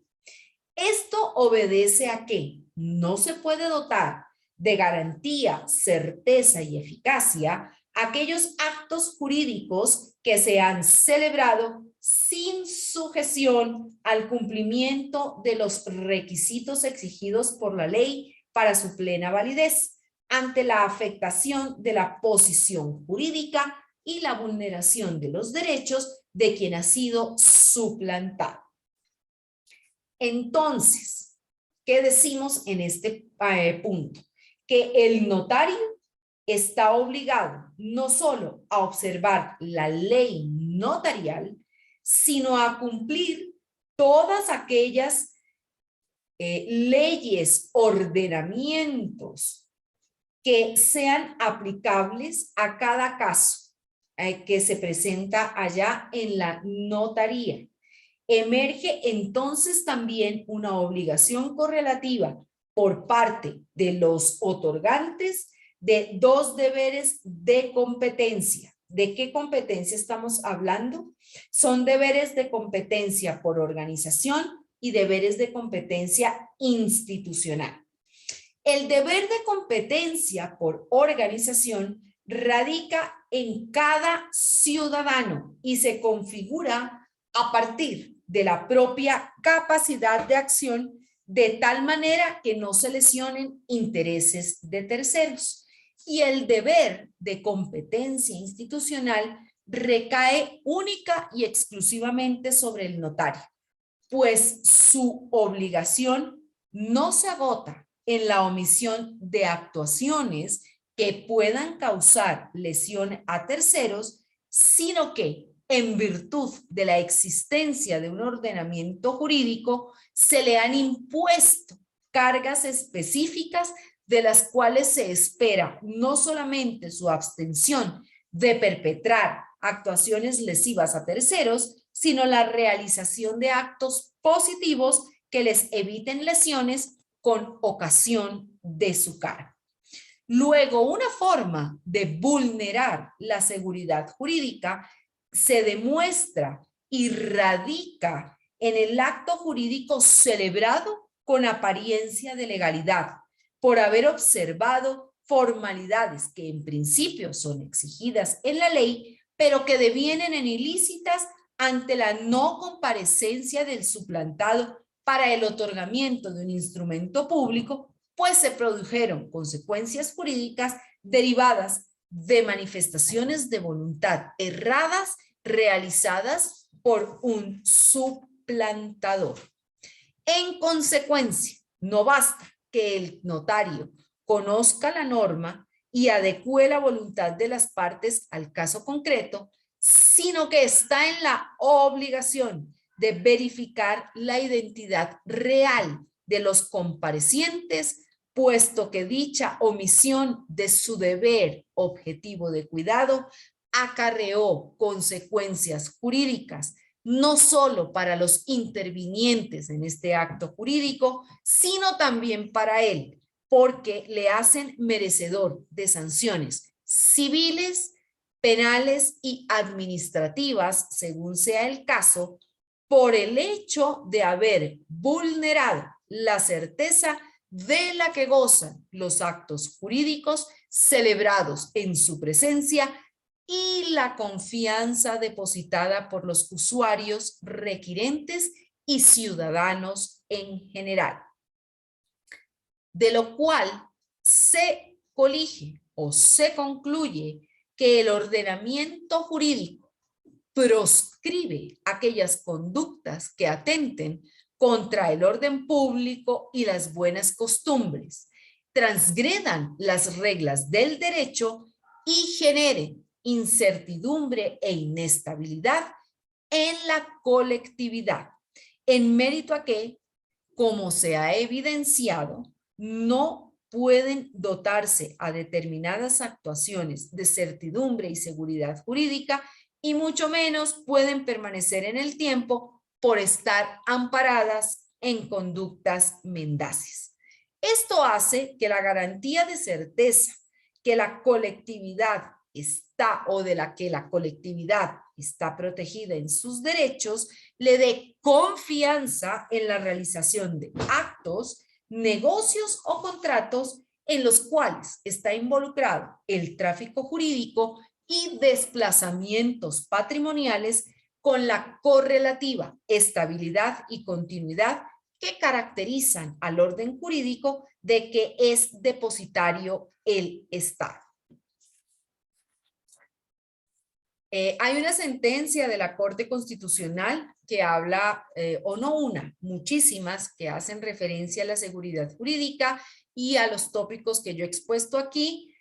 S2: Esto obedece a que no se puede dotar de garantía, certeza y eficacia aquellos actos jurídicos que se han celebrado sin sujeción al cumplimiento de los requisitos exigidos por la ley para su plena validez, ante la afectación de la posición jurídica y la vulneración de los derechos de quien ha sido suplantado. Entonces, ¿qué decimos en este punto? Que el notario está obligado no solo a observar la ley notarial, sino a cumplir todas aquellas leyes, ordenamientos que sean aplicables a cada caso que se presenta allá en la notaría. Emerge entonces también una obligación correlativa por parte de los otorgantes de dos deberes de competencia. ¿De qué competencia estamos hablando? Son deberes de competencia por organización y deberes de competencia institucional. El deber de competencia por organización radica en cada ciudadano y se configura a partir de la propia capacidad de acción, de tal manera que no se lesionen intereses de terceros. Y el deber de competencia institucional recae única y exclusivamente sobre el notario, pues su obligación no se agota en la omisión de actuaciones que puedan causar lesión a terceros, sino que en virtud de la existencia de un ordenamiento jurídico se le han impuesto cargas específicas de las cuales se espera no solamente su abstención de perpetrar actuaciones lesivas a terceros, sino la realización de actos positivos que les eviten lesiones con ocasión de su cargo. Luego, una forma de vulnerar la seguridad jurídica se demuestra y radica en el acto jurídico celebrado con apariencia de legalidad, por haber observado formalidades que en principio son exigidas en la ley, pero que devienen en ilícitas ante la no comparecencia del suplantado para el otorgamiento de un instrumento público, pues se produjeron consecuencias jurídicas derivadas de manifestaciones de voluntad erradas realizadas por un suplantador. En consecuencia, no basta que el notario conozca la norma y adecue la voluntad de las partes al caso concreto, sino que está en la obligación de verificar la identidad real de los comparecientes, puesto que dicha omisión de su deber objetivo de cuidado acarreó consecuencias jurídicas, no solo para los intervinientes en este acto jurídico, sino también para él, porque le hacen merecedor de sanciones civiles, penales y administrativas, según sea el caso, por el hecho de haber vulnerado la certeza de la que gozan los actos jurídicos celebrados en su presencia y la confianza depositada por los usuarios requirentes y ciudadanos en general. De lo cual se colige o se concluye que el ordenamiento jurídico proscribe aquellas conductas que atenten contra el orden público y las buenas costumbres, transgredan las reglas del derecho y generen incertidumbre e inestabilidad en la colectividad, en mérito a que, como se ha evidenciado, no pueden dotarse a determinadas actuaciones de certidumbre y seguridad jurídica y mucho menos pueden permanecer en el tiempo por estar amparadas en conductas mendaces. Esto hace que la garantía de certeza que la colectividad está o de la que la colectividad está protegida en sus derechos le dé confianza en la realización de actos, negocios o contratos en los cuales está involucrado el tráfico jurídico y desplazamientos patrimoniales con la correlativa estabilidad y continuidad que caracterizan al orden jurídico de que es depositario el Estado. Hay una sentencia de la Corte Constitucional que habla, o no una, muchísimas que hacen referencia a la seguridad jurídica y a los tópicos que yo he expuesto aquí.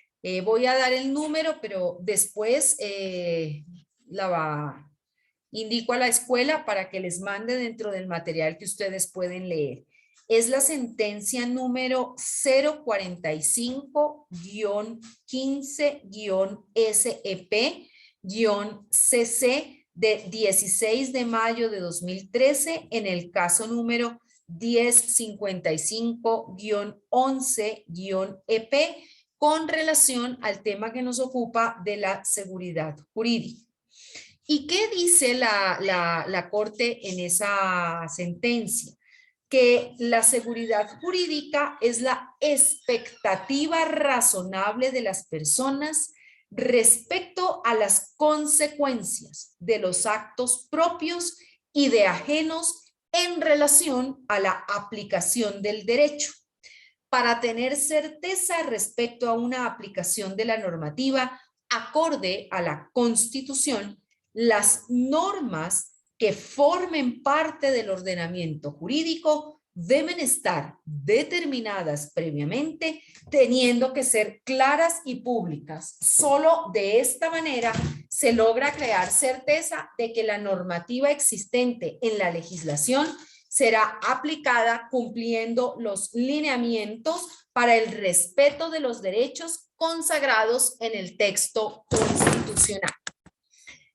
S2: Voy a dar el número, pero después indico a la escuela para que les mande dentro del material que ustedes pueden leer. Es la sentencia número 045-15-SEP-CC de 16 de mayo de 2013 en el caso número 1055-11-EP con relación al tema que nos ocupa de la seguridad jurídica. ¿Y qué dice la Corte en esa sentencia? Que la seguridad jurídica es la expectativa razonable de las personas respecto a las consecuencias de los actos propios y de ajenos en relación a la aplicación del derecho. Para tener certeza respecto a una aplicación de la normativa acorde a la Constitución, las normas que formen parte del ordenamiento jurídico deben estar determinadas previamente, teniendo que ser claras y públicas. Solo de esta manera se logra crear certeza de que la normativa existente en la legislación será aplicada cumpliendo los lineamientos para el respeto de los derechos consagrados en el texto constitucional.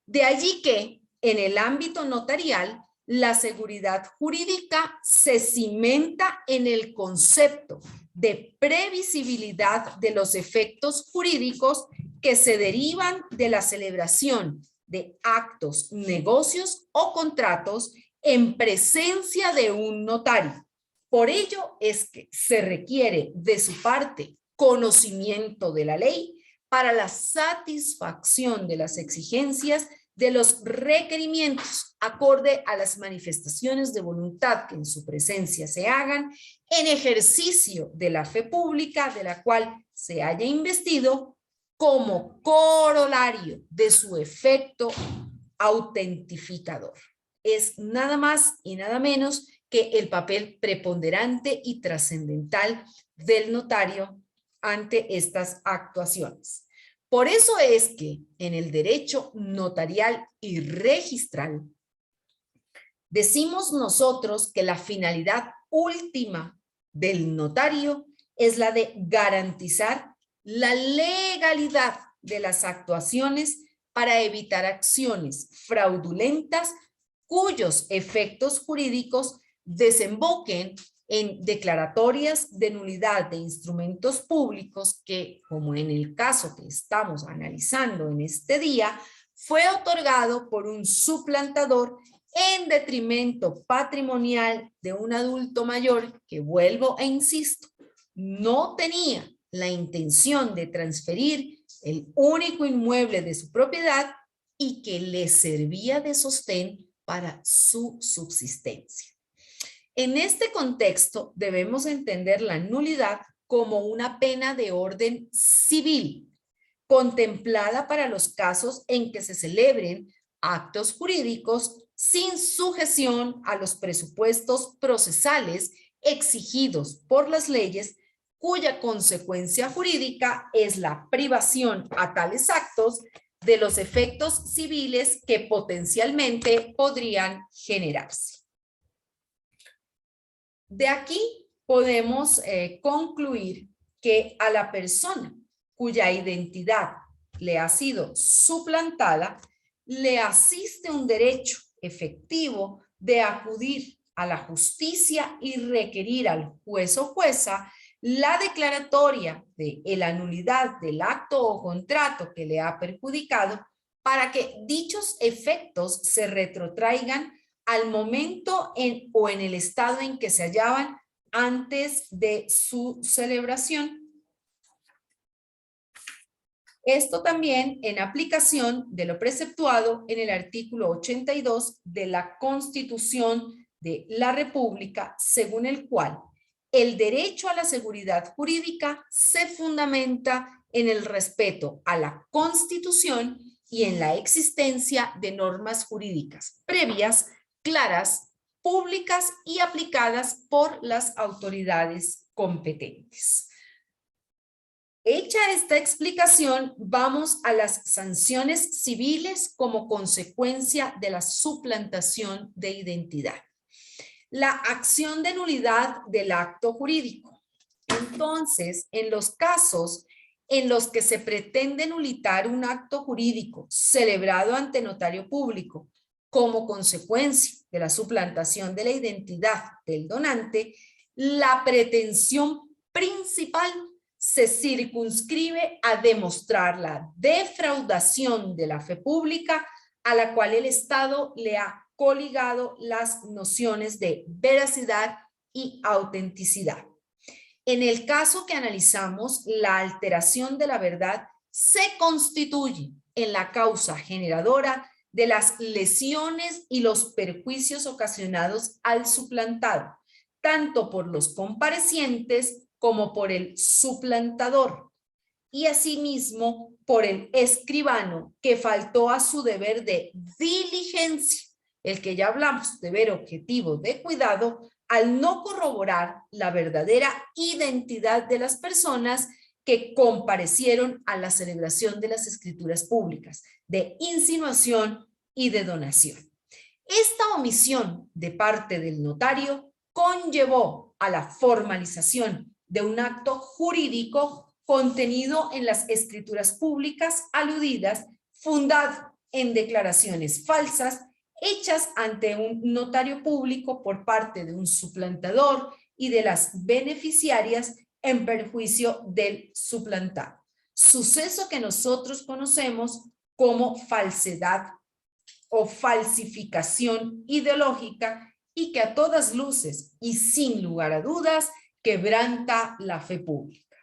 S2: De allí que, en el ámbito notarial, la seguridad jurídica se cimenta en el concepto de previsibilidad de los efectos jurídicos que se derivan de la celebración de actos, negocios o contratos en presencia de un notario. Por ello es que se requiere de su parte conocimiento de la ley para la satisfacción de las exigencias de los requerimientos acorde a las manifestaciones de voluntad que en su presencia se hagan en ejercicio de la fe pública de la cual se haya investido como corolario de su efecto autentificador. Es nada más y nada menos que el papel preponderante y trascendental del notario ante estas actuaciones. Por eso es que en el derecho notarial y registral decimos nosotros que la finalidad última del notario es la de garantizar la legalidad de las actuaciones para evitar acciones fraudulentas cuyos efectos jurídicos desemboquen en declaratorias de nulidad de instrumentos públicos que, como en el caso que estamos analizando en este día, fue otorgado por un suplantador en detrimento patrimonial de un adulto mayor que, vuelvo e insisto, no tenía la intención de transferir el único inmueble de su propiedad y que le servía de sostén para su subsistencia. En este contexto debemos entender la nulidad como una pena de orden civil, contemplada para los casos en que se celebren actos jurídicos sin sujeción a los presupuestos procesales exigidos por las leyes cuya consecuencia jurídica es la privación a tales actos de los efectos civiles que potencialmente podrían generarse. De aquí podemos concluir que a la persona cuya identidad le ha sido suplantada, le asiste un derecho efectivo de acudir a la justicia y requerir al juez o jueza la declaratoria de la nulidad del acto o contrato que le ha perjudicado para que dichos efectos se retrotraigan al momento o en el estado en que se hallaban antes de su celebración. Esto también en aplicación de lo preceptuado en el artículo 82 de la Constitución de la República, según el cual el derecho a la seguridad jurídica se fundamenta en el respeto a la Constitución y en la existencia de normas jurídicas previas, claras, públicas y aplicadas por las autoridades competentes. Hecha esta explicación, vamos a las sanciones civiles como consecuencia de la suplantación de identidad. La acción de nulidad del acto jurídico. Entonces, en los casos en los que se pretende nulitar un acto jurídico celebrado ante notario público como consecuencia de la suplantación de la identidad del donante, la pretensión principal se circunscribe a demostrar la defraudación de la fe pública a la cual el Estado le ha coligado las nociones de veracidad y autenticidad. En el caso que analizamos, la alteración de la verdad se constituye en la causa generadora de las lesiones y los perjuicios ocasionados al suplantado, tanto por los comparecientes como por el suplantador, y asimismo por el escribano que faltó a su deber de diligencia, el que ya hablamos, deber objetivo de cuidado, al no corroborar la verdadera identidad de las personas que comparecieron a la celebración de las escrituras públicas, de insinuación y de donación. Esta omisión de parte del notario conllevó a la formalización de un acto jurídico contenido en las escrituras públicas aludidas, fundado en declaraciones falsas hechas ante un notario público por parte de un suplantador y de las beneficiarias en perjuicio del suplantado. Suceso que nosotros conocemos como falsedad o falsificación ideológica y que a todas luces y sin lugar a dudas quebranta la fe pública.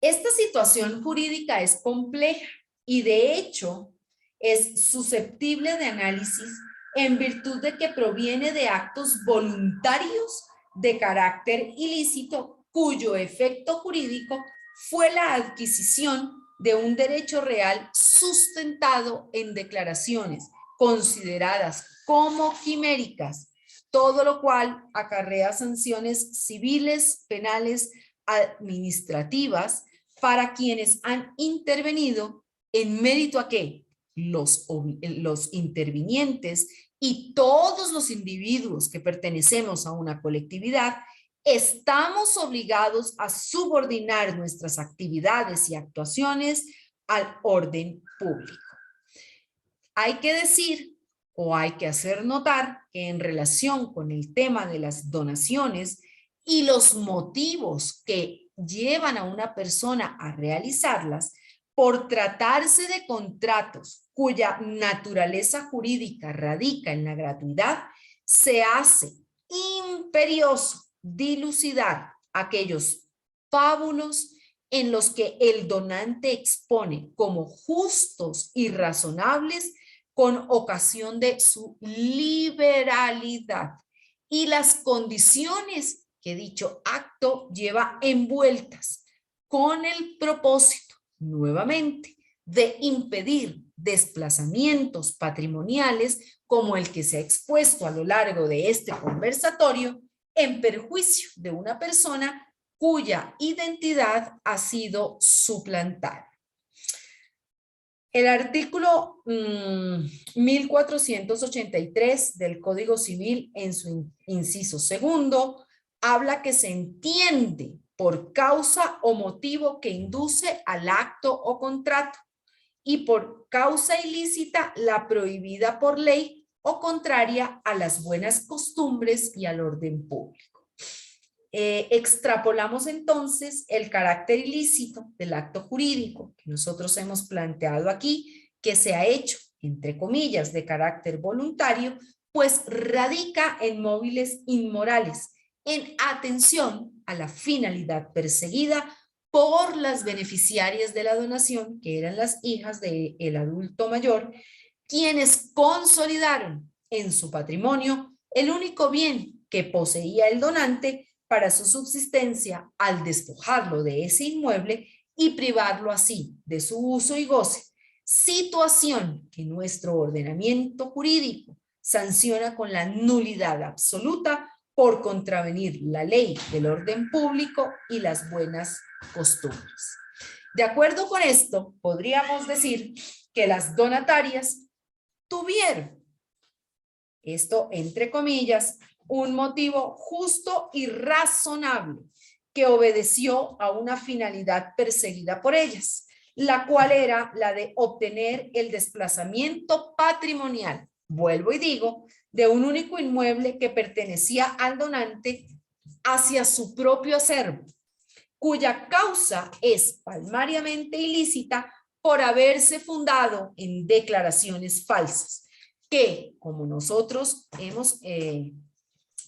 S2: Esta situación jurídica es compleja y de hecho es susceptible de análisis en virtud de que proviene de actos voluntarios de carácter ilícito cuyo efecto jurídico fue la adquisición de un derecho real sustentado en declaraciones consideradas como quiméricas, todo lo cual acarrea sanciones civiles, penales, administrativas para quienes han intervenido en mérito a que los intervinientes y todos los individuos que pertenecemos a una colectividad estamos obligados a subordinar nuestras actividades y actuaciones al orden público. Hay que decir o hay que hacer notar que en relación con el tema de las donaciones y los motivos que llevan a una persona a realizarlas, por tratarse de contratos cuya naturaleza jurídica radica en la gratuidad, se hace imperioso dilucidar aquellos pábulos en los que el donante expone como justos y razonables con ocasión de su liberalidad y las condiciones que dicho acto lleva envueltas con el propósito, nuevamente, de impedir desplazamientos patrimoniales como el que se ha expuesto a lo largo de este conversatorio en perjuicio de una persona cuya identidad ha sido suplantada. El artículo 1483 del Código Civil, en su inciso segundo, habla que se entiende por causa o motivo que induce al acto o contrato, y por causa ilícita la prohibida por ley o contraria a las buenas costumbres y al orden público. Extrapolamos entonces el carácter ilícito del acto jurídico que nosotros hemos planteado aquí, que se ha hecho, entre comillas, de carácter voluntario, pues radica en móviles inmorales, en atención a la finalidad perseguida por las beneficiarias de la donación, que eran las hijas del adulto mayor, quienes consolidaron en su patrimonio el único bien que poseía el donante para su subsistencia al despojarlo de ese inmueble y privarlo así de su uso y goce, situación que nuestro ordenamiento jurídico sanciona con la nulidad absoluta por contravenir la ley del orden público y las buenas costumbres. De acuerdo con esto, podríamos decir que las donatarias tuvieron, esto entre comillas, un motivo justo y razonable que obedeció a una finalidad perseguida por ellas, la cual era la de obtener el desplazamiento patrimonial, vuelvo y digo, de un único inmueble que pertenecía al donante hacia su propio acervo, cuya causa es palmariamente ilícita por haberse fundado en declaraciones falsas, que, como nosotros hemos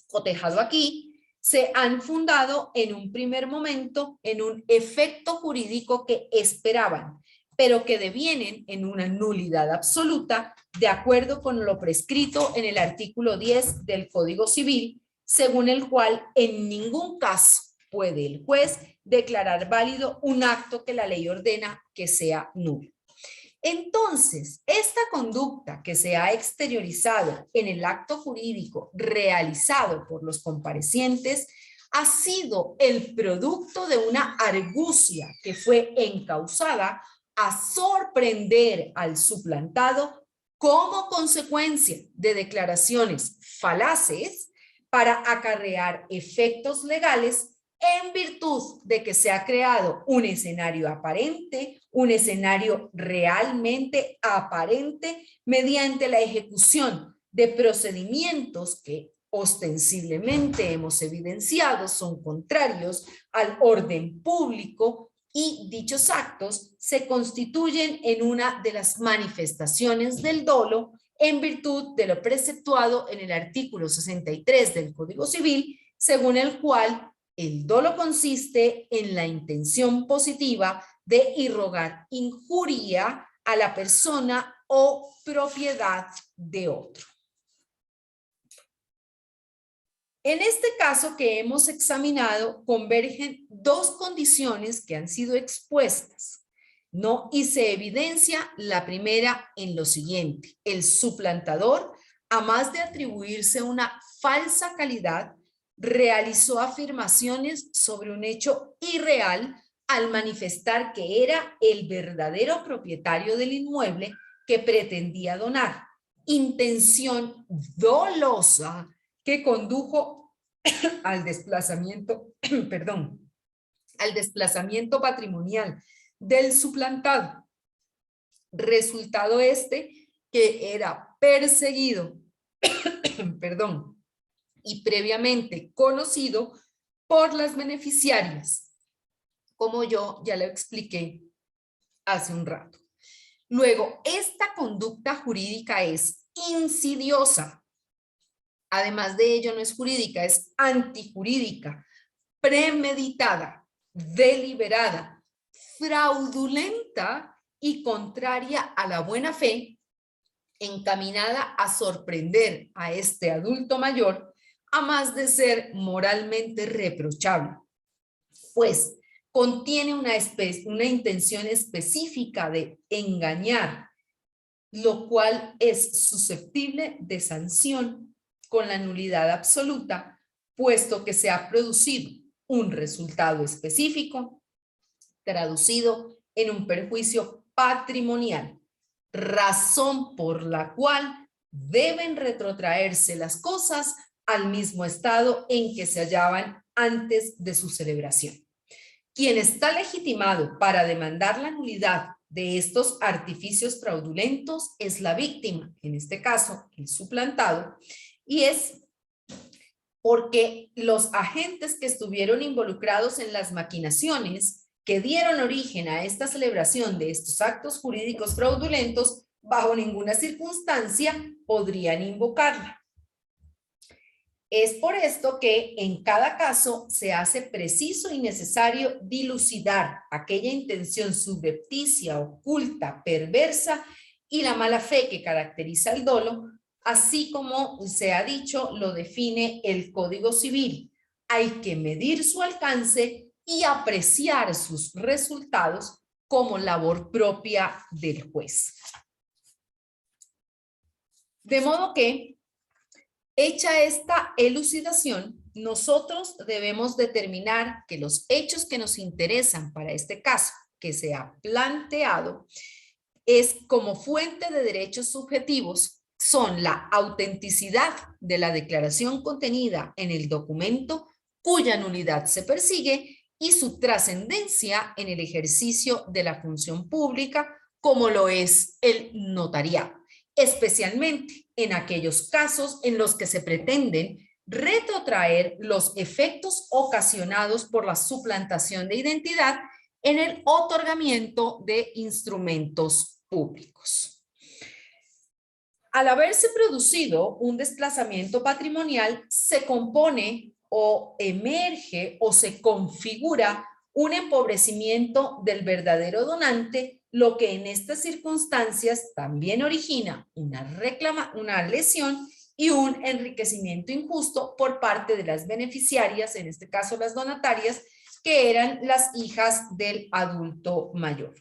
S2: cotejado aquí, se han fundado en un primer momento en un efecto jurídico que esperaban, pero que devienen en una nulidad absoluta de acuerdo con lo prescrito en el artículo 10 del Código Civil, según el cual en ningún caso puede el juez declarar válido un acto que la ley ordena que sea nulo. Entonces, esta conducta que se ha exteriorizado en el acto jurídico realizado por los comparecientes ha sido el producto de una argucia que fue encausada a sorprender al suplantado como consecuencia de declaraciones falaces para acarrear efectos legales en virtud de que se ha creado un escenario aparente, un escenario realmente aparente mediante la ejecución de procedimientos que ostensiblemente hemos evidenciado son contrarios al orden público, y dichos actos se constituyen en una de las manifestaciones del dolo en virtud de lo preceptuado en el artículo 63 del Código Civil, según el cual el dolo consiste en la intención positiva de irrogar injuria a la persona o propiedad de otro. En este caso que hemos examinado, convergen dos condiciones que han sido expuestas, ¿no? Y se evidencia la primera en lo siguiente: el suplantador, a más de atribuirse una falsa calidad, realizó afirmaciones sobre un hecho irreal al manifestar que era el verdadero propietario del inmueble que pretendía donar. Intención dolosa que condujo al desplazamiento, perdón, al desplazamiento patrimonial del suplantado. Resultado este que era perseguido, perdón, y previamente conocido por las beneficiarias, como yo ya le expliqué hace un rato. Luego, esta conducta jurídica es insidiosa. Además de ello, no es jurídica, es antijurídica, premeditada, deliberada, fraudulenta y contraria a la buena fe, encaminada a sorprender a este adulto mayor, a más de ser moralmente reprochable, pues contiene una intención específica de engañar, lo cual es susceptible de sanción con la nulidad absoluta, puesto que se ha producido un resultado específico traducido en un perjuicio patrimonial, razón por la cual deben retrotraerse las cosas al mismo estado en que se hallaban antes de su celebración. Quien está legitimado para demandar la nulidad de estos artificios fraudulentos es la víctima, en este caso el suplantado, y es porque los agentes que estuvieron involucrados en las maquinaciones que dieron origen a esta celebración de estos actos jurídicos fraudulentos, bajo ninguna circunstancia podrían invocarla. Es por esto que en cada caso se hace preciso y necesario dilucidar aquella intención subrepticia, oculta, perversa y la mala fe que caracteriza el dolo, así como se ha dicho, lo define el Código Civil. Hay que medir su alcance y apreciar sus resultados como labor propia del juez. De modo que, hecha esta elucidación, nosotros debemos determinar que los hechos que nos interesan para este caso que se ha planteado es como fuente de derechos subjetivos son la autenticidad de la declaración contenida en el documento cuya nulidad se persigue y su trascendencia en el ejercicio de la función pública como lo es el notariado, especialmente en aquellos casos en los que se pretenden retrotraer los efectos ocasionados por la suplantación de identidad en el otorgamiento de instrumentos públicos. Al haberse producido un desplazamiento patrimonial, se compone o emerge o se configura un empobrecimiento del donante, lo que en estas circunstancias también origina una lesión y un enriquecimiento injusto por parte de las beneficiarias, en este caso las donatarias, que eran las hijas del adulto mayor.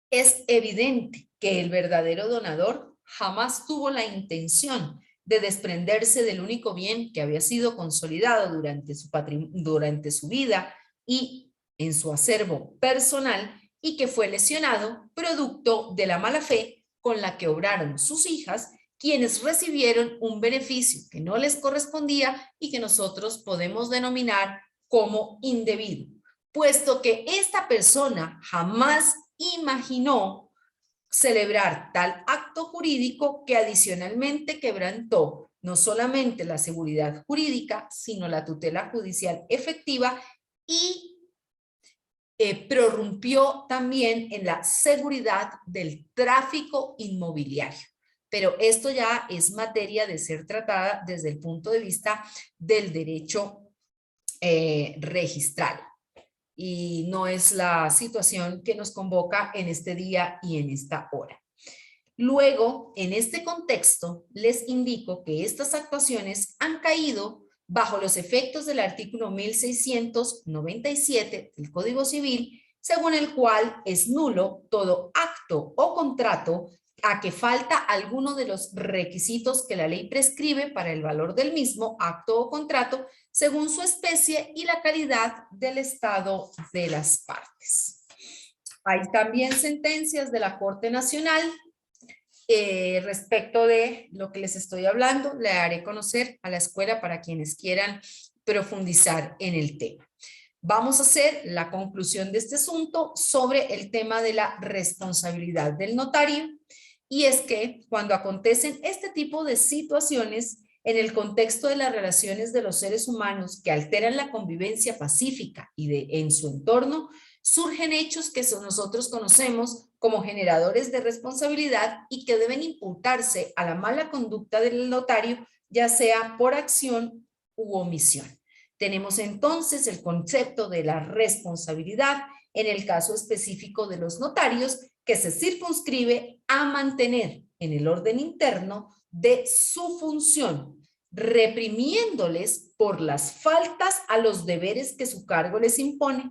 S2: Es evidente que el verdadero donador jamás tuvo la intención de desprenderse del único bien que había sido consolidado durante su vida y en su acervo personal y que fue lesionado producto de la mala fe con la que obraron sus hijas, quienes recibieron un beneficio que no les correspondía y que nosotros podemos denominar como indebido, puesto que esta persona jamás imaginó celebrar tal acto jurídico que adicionalmente quebrantó no solamente la seguridad jurídica, sino la tutela judicial efectiva y prorrumpió también en la seguridad del tráfico inmobiliario. Pero esto ya es materia de ser tratada desde el punto de vista del derecho registral. Y no es la situación que nos convoca en este día y en esta hora. Luego, en este contexto, les indico que estas actuaciones han caído bajo los efectos del artículo 1697 del Código Civil, según el cual es nulo todo acto o contrato a que falta alguno de los requisitos que la ley prescribe para el valor del mismo acto o contrato, según su especie y la calidad del estado de las partes. Hay también sentencias de la Corte Nacional respecto de lo que les estoy hablando. Le haré conocer a la escuela para quienes quieran profundizar en el tema. Vamos a hacer la conclusión de este asunto sobre el tema de la responsabilidad del notario, y es que cuando acontecen este tipo de situaciones en el contexto de las relaciones de los seres humanos que alteran la convivencia pacífica y en su entorno, surgen hechos que nosotros conocemos como generadores de responsabilidad y que deben imputarse a la mala conducta del notario, ya sea por acción u omisión. Tenemos entonces el concepto de la responsabilidad en el caso específico de los notarios, que se circunscribe a mantener en el orden interno de su función, reprimiéndoles por las faltas a los deberes que su cargo les impone,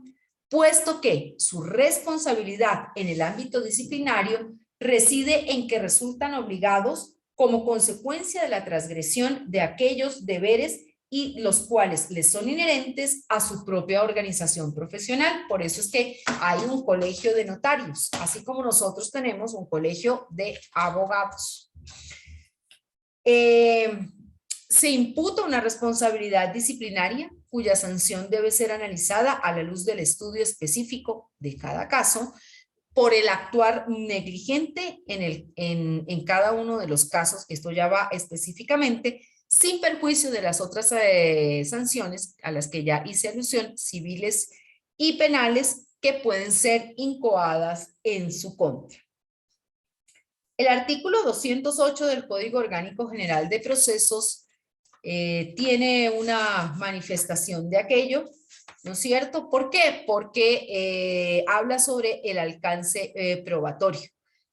S2: puesto que su responsabilidad en el ámbito disciplinario reside en que resultan obligados como consecuencia de la transgresión de aquellos deberes y los cuales les son inherentes a su propia organización profesional. Por eso es que hay un colegio de notarios, así como nosotros tenemos un colegio de abogados. Se imputa una responsabilidad disciplinaria cuya sanción debe ser analizada a la luz del estudio específico de cada caso por el actuar negligente en cada uno de los casos. Esto ya va específicamente sin perjuicio de las otras sanciones a las que ya hice alusión, civiles y penales, que pueden ser incoadas en su contra. El artículo 208 del Código Orgánico General de Procesos tiene una manifestación de aquello, ¿no es cierto? ¿Por qué? Porque habla sobre el alcance probatorio.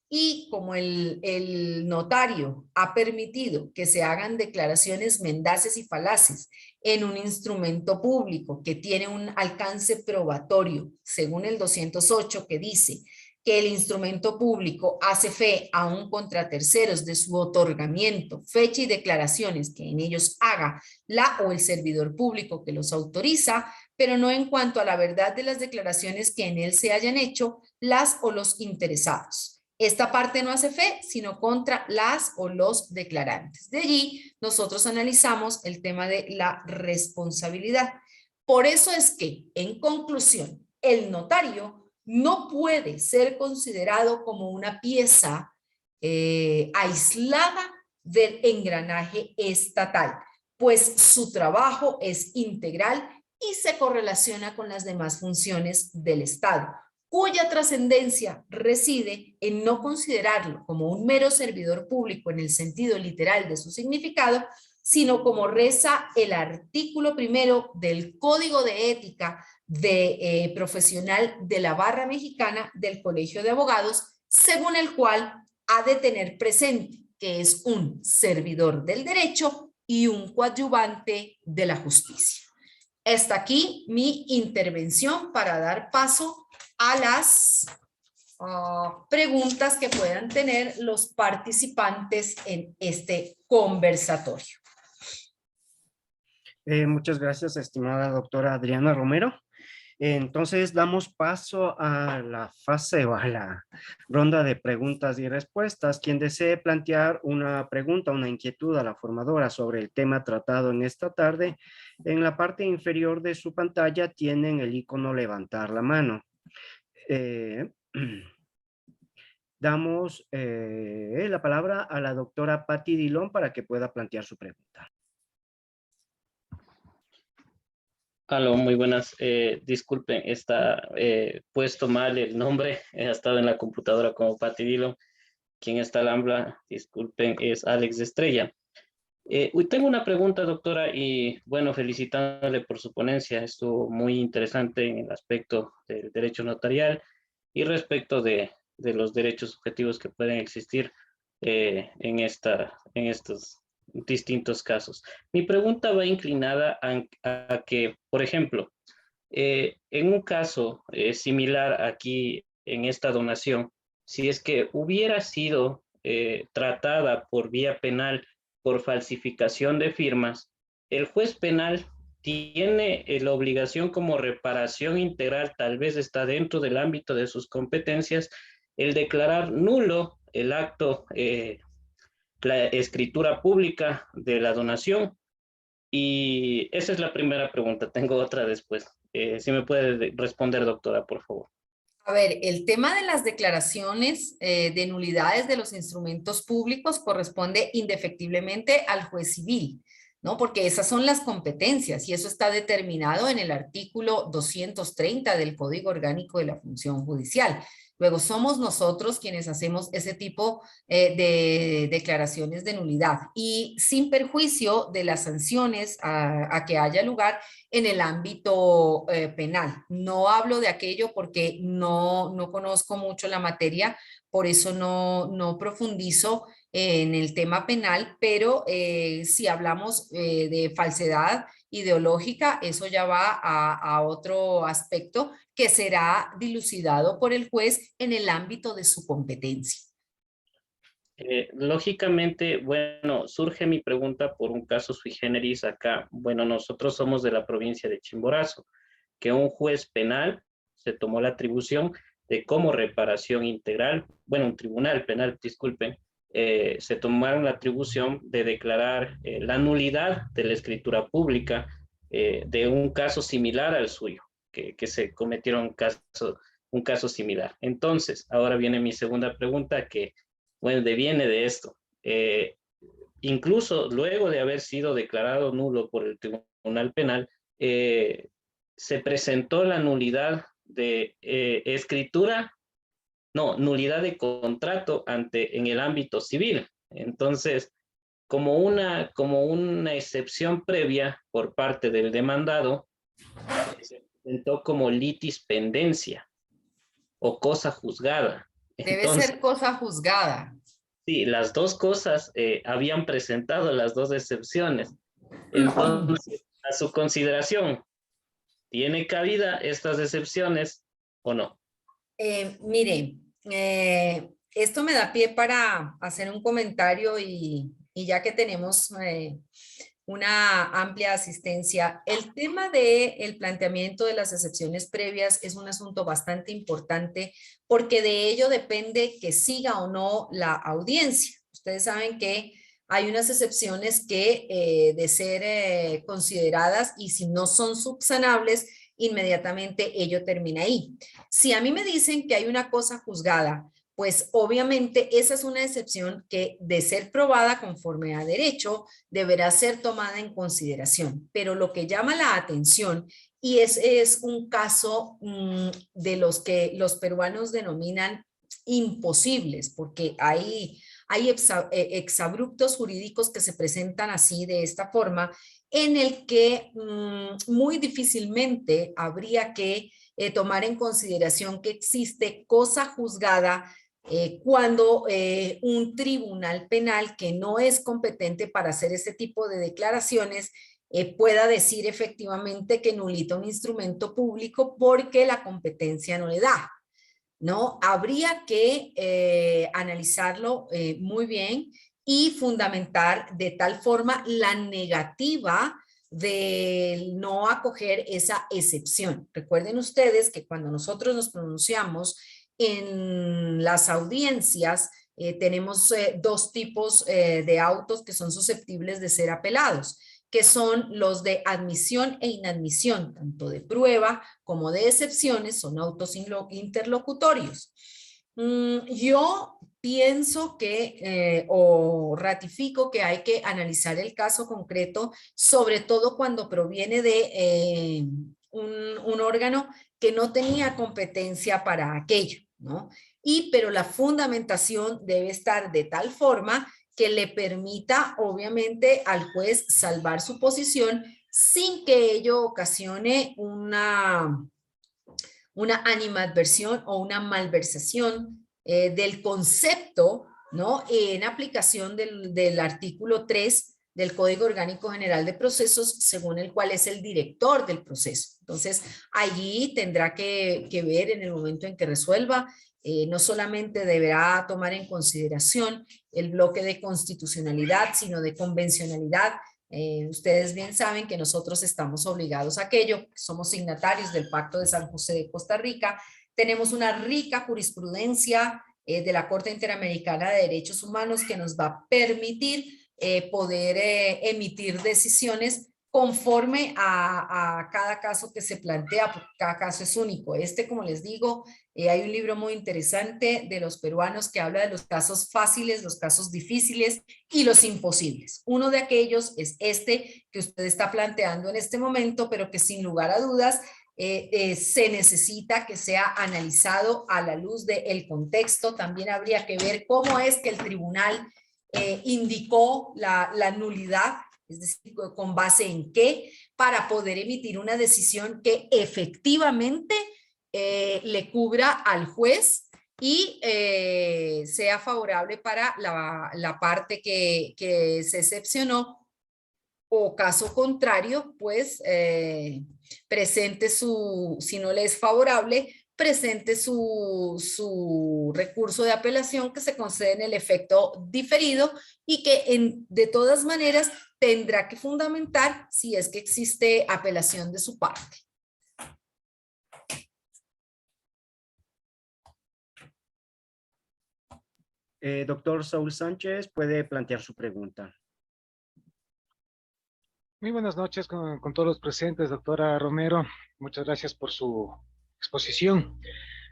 S2: Y como el notario ha permitido que se hagan declaraciones mendaces y falaces en un instrumento público que tiene un alcance probatorio, según el 208, que dice que el instrumento público hace fe aún contra terceros de su otorgamiento, fecha y declaraciones que en ellos haga la o el servidor público que los autoriza, pero no en cuanto a la verdad de las declaraciones que en él se hayan hecho las o los interesados. Esta parte no hace fe, sino contra las o los declarantes. De allí, nosotros analizamos el tema de la responsabilidad. Por eso es que, en conclusión, el notario no puede ser considerado como una pieza aislada del engranaje estatal, pues su trabajo es integral y se correlaciona con las demás funciones del Estado, cuya trascendencia reside en no considerarlo como un mero servidor público en el sentido literal de su significado, sino como reza el artículo primero del Código de Ética profesional de la Barra Mexicana del Colegio de Abogados, según el cual ha de tener presente que es un servidor del derecho y un coadyuvante de la justicia. Hasta aquí mi intervención para dar paso a las preguntas que puedan tener los participantes en este conversatorio.
S1: Muchas gracias, estimada doctora Adriana Romero. Entonces damos paso a la fase o a la ronda de preguntas y respuestas. Quien desee plantear una pregunta, una inquietud a la formadora sobre el tema tratado en esta tarde, en la parte inferior de su pantalla tienen el icono levantar la mano. Damos la palabra a la doctora Patti Dillon para que pueda plantear su pregunta.
S3: Aló, muy buenas. Disculpen, está puesto mal el nombre. Ha estado en la computadora como Patti Dillon. Quien está al habla, disculpen, es Alex de Estrella. Hoy tengo una pregunta, doctora, y bueno, felicitándole por su ponencia. Estuvo muy interesante en el aspecto del derecho notarial y respecto de los derechos subjetivos que pueden existir en estos distintos casos. Mi pregunta va inclinada a que, por ejemplo, en un caso similar aquí en esta donación, si es que hubiera sido tratada por vía penal por falsificación de firmas, el juez penal tiene la obligación como reparación integral, tal vez está dentro del ámbito de sus competencias, el declarar nulo el acto, la escritura pública de la donación. Y esa es la primera pregunta. Tengo otra después. Si me puede responder, doctora, por favor.
S2: A ver, el tema de las declaraciones de nulidades de los instrumentos públicos corresponde indefectiblemente al juez civil, ¿no? Porque esas son las competencias y eso está determinado en el artículo 230 del Código Orgánico de la Función Judicial. Luego somos nosotros quienes hacemos ese tipo de declaraciones de nulidad y sin perjuicio de las sanciones a que haya lugar en el ámbito penal. No hablo de aquello porque no conozco mucho la materia, por eso no profundizo en el tema penal, pero si hablamos de falsedad ideológica, eso ya va a otro aspecto que será dilucidado por el juez en el ámbito de su competencia.
S3: Lógicamente, bueno, surge mi pregunta por un caso sui generis acá. Bueno, nosotros somos de la provincia de Chimborazo, que un juez penal se tomó la atribución de como reparación integral, bueno, un tribunal penal, disculpen, se tomaron la atribución de declarar la nulidad de la escritura pública de un caso similar al suyo, que se cometieron un caso similar. Entonces, ahora viene mi segunda pregunta que, bueno, deviene de esto. Incluso luego de haber sido declarado nulo por el Tribunal Penal, se presentó la nulidad de escritura, no, nulidad de contrato en el ámbito civil. Entonces, como una excepción previa por parte del demandado, se presentó como litis pendencia o cosa juzgada.
S2: Debe
S3: Entonces,
S2: ser cosa juzgada.
S3: sí, las dos cosas habían presentado las dos excepciones. Entonces, a su consideración, ¿tiene cabida estas excepciones o no?
S2: Mire, esto me da pie para hacer un comentario y ya que tenemos una amplia asistencia, el tema del planteamiento de las excepciones previas es un asunto bastante importante porque de ello depende que siga o no la audiencia. Ustedes saben que hay unas excepciones que de ser consideradas y si no son subsanables, inmediatamente ello termina ahí. Si a mí me dicen que hay una cosa juzgada, pues obviamente esa es una excepción que de ser probada conforme a derecho deberá ser tomada en consideración. Pero lo que llama la atención y es un caso de los que los peruanos denominan imposibles, porque hay exabruptos jurídicos que se presentan así de esta forma, en el que muy difícilmente habría que tomar en consideración que existe cosa juzgada cuando un tribunal penal que no es competente para hacer este tipo de declaraciones pueda decir efectivamente que nulita un instrumento público porque la competencia no le da. ¿No? Habría que analizarlo muy bien y fundamentar de tal forma la negativa de no acoger esa excepción. Recuerden ustedes que cuando nosotros nos pronunciamos en las audiencias, tenemos dos tipos de autos que son susceptibles de ser apelados, que son los de admisión e inadmisión, tanto de prueba como de excepciones, son autos interlocutorios. Yo pienso que, o ratifico que hay que analizar el caso concreto, sobre todo cuando proviene de un órgano que no tenía competencia para aquello, ¿no? Pero la fundamentación debe estar de tal forma que le permita, obviamente, al juez salvar su posición sin que ello ocasione una animadversión o una malversación del concepto, ¿no? En aplicación del artículo 3 del Código Orgánico General de Procesos, según el cual es el director del proceso. Entonces, allí tendrá que ver en el momento en que resuelva, no solamente deberá tomar en consideración el bloque de constitucionalidad, sino de convencionalidad. Ustedes bien saben que nosotros estamos obligados a aquello, somos signatarios del Pacto de San José de Costa Rica, tenemos una rica jurisprudencia de la Corte Interamericana de Derechos Humanos que nos va a permitir poder emitir decisiones conforme a cada caso que se plantea, porque cada caso es único. Como les digo, hay un libro muy interesante de los peruanos que habla de los casos fáciles, los casos difíciles y los imposibles. Uno de aquellos es este que usted está planteando en este momento, pero que sin lugar a dudas se necesita que sea analizado a la luz del contexto. También habría que ver cómo es que el tribunal indicó la nulidad, es decir, con base en qué, para poder emitir una decisión que efectivamente le cubra al juez y sea favorable para la parte que se excepcionó, o caso contrario, pues presente si no le es favorable, presente su recurso de apelación que se concede en el efecto diferido y que de todas maneras tendrá que fundamentar si es que existe apelación de su parte.
S1: Doctor Saúl Sánchez, puede plantear su pregunta.
S4: Muy buenas noches con todos los presentes, doctora Romero. Muchas gracias por su exposición.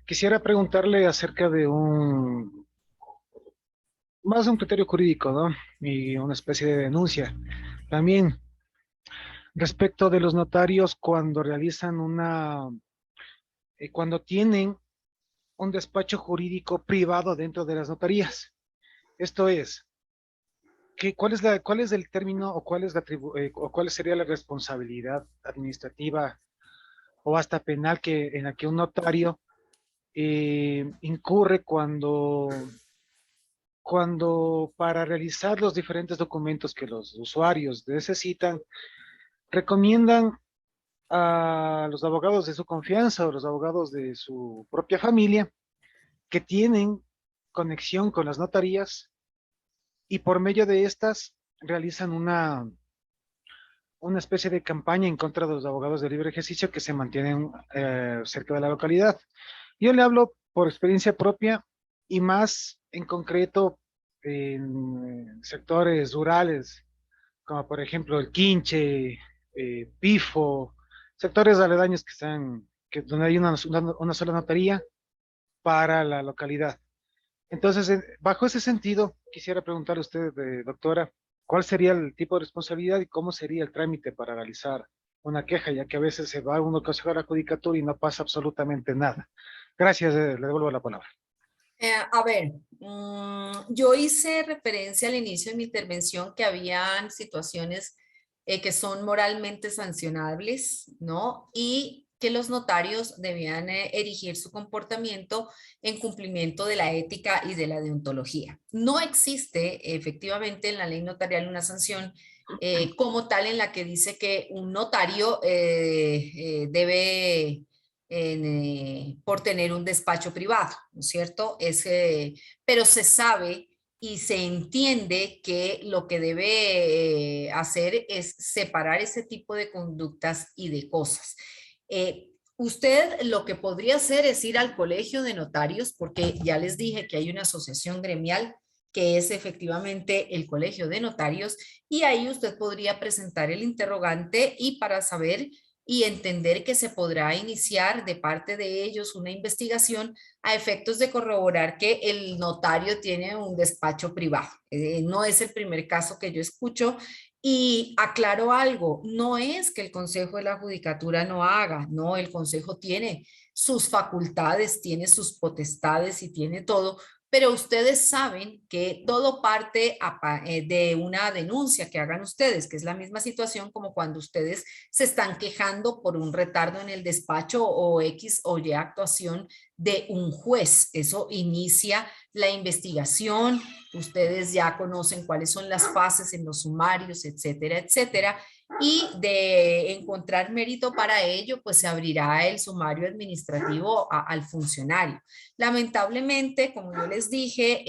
S4: Quisiera preguntarle acerca de más de un criterio jurídico, ¿no? Y una especie de denuncia. También respecto de los notarios cuando realizan cuando tienen un despacho jurídico privado dentro de las notarías. Esto es, ¿cuál es el término o o cuál sería la responsabilidad administrativa o hasta penal en la que un notario incurre cuando para realizar los diferentes documentos que los usuarios necesitan, recomiendan a los abogados de su confianza o los abogados de su propia familia que tienen conexión con las notarías y por medio de estas realizan una especie de campaña en contra de los abogados de libre ejercicio que se mantienen cerca de la localidad. Yo le hablo por experiencia propia y más en concreto en sectores rurales, como por ejemplo el Quinche, Pifo, sectores aledaños donde hay una sola notaría para la localidad. Entonces, bajo ese sentido, quisiera preguntarle a usted, doctora, ¿cuál sería el tipo de responsabilidad y cómo sería el trámite para realizar una queja, ya que a veces se va a uno consejo de la judicatura y no pasa absolutamente nada? Gracias, le devuelvo la palabra.
S2: A ver, yo hice referencia al inicio de mi intervención que habían situaciones que son moralmente sancionables, ¿no? Y que los notarios debían erigir su comportamiento en cumplimiento de la ética y de la deontología. No existe efectivamente en la ley notarial una sanción como tal en la que dice que un notario debe por tener un despacho privado, ¿no es cierto? Pero se sabe y se entiende que lo que debe hacer es separar ese tipo de conductas y de cosas. Usted lo que podría hacer es ir al colegio de notarios, porque ya les dije que hay una asociación gremial que es efectivamente el colegio de notarios, y ahí usted podría presentar el interrogante y para saber y entender que se podrá iniciar de parte de ellos una investigación a efectos de corroborar que el notario tiene un despacho privado. No es el primer caso que yo escucho y aclaro algo, no es que el Consejo de la Judicatura no haga, no, el Consejo tiene sus facultades, tiene sus potestades y tiene todo, pero ustedes saben que todo parte de una denuncia que hagan ustedes, que es la misma situación como cuando ustedes se están quejando por un retardo en el despacho o X o Y actuación de un juez. Eso inicia la investigación, ustedes ya conocen cuáles son las fases en los sumarios, etcétera, etcétera, y de encontrar mérito para ello, pues se abrirá el sumario administrativo al funcionario. Lamentablemente, como yo les dije,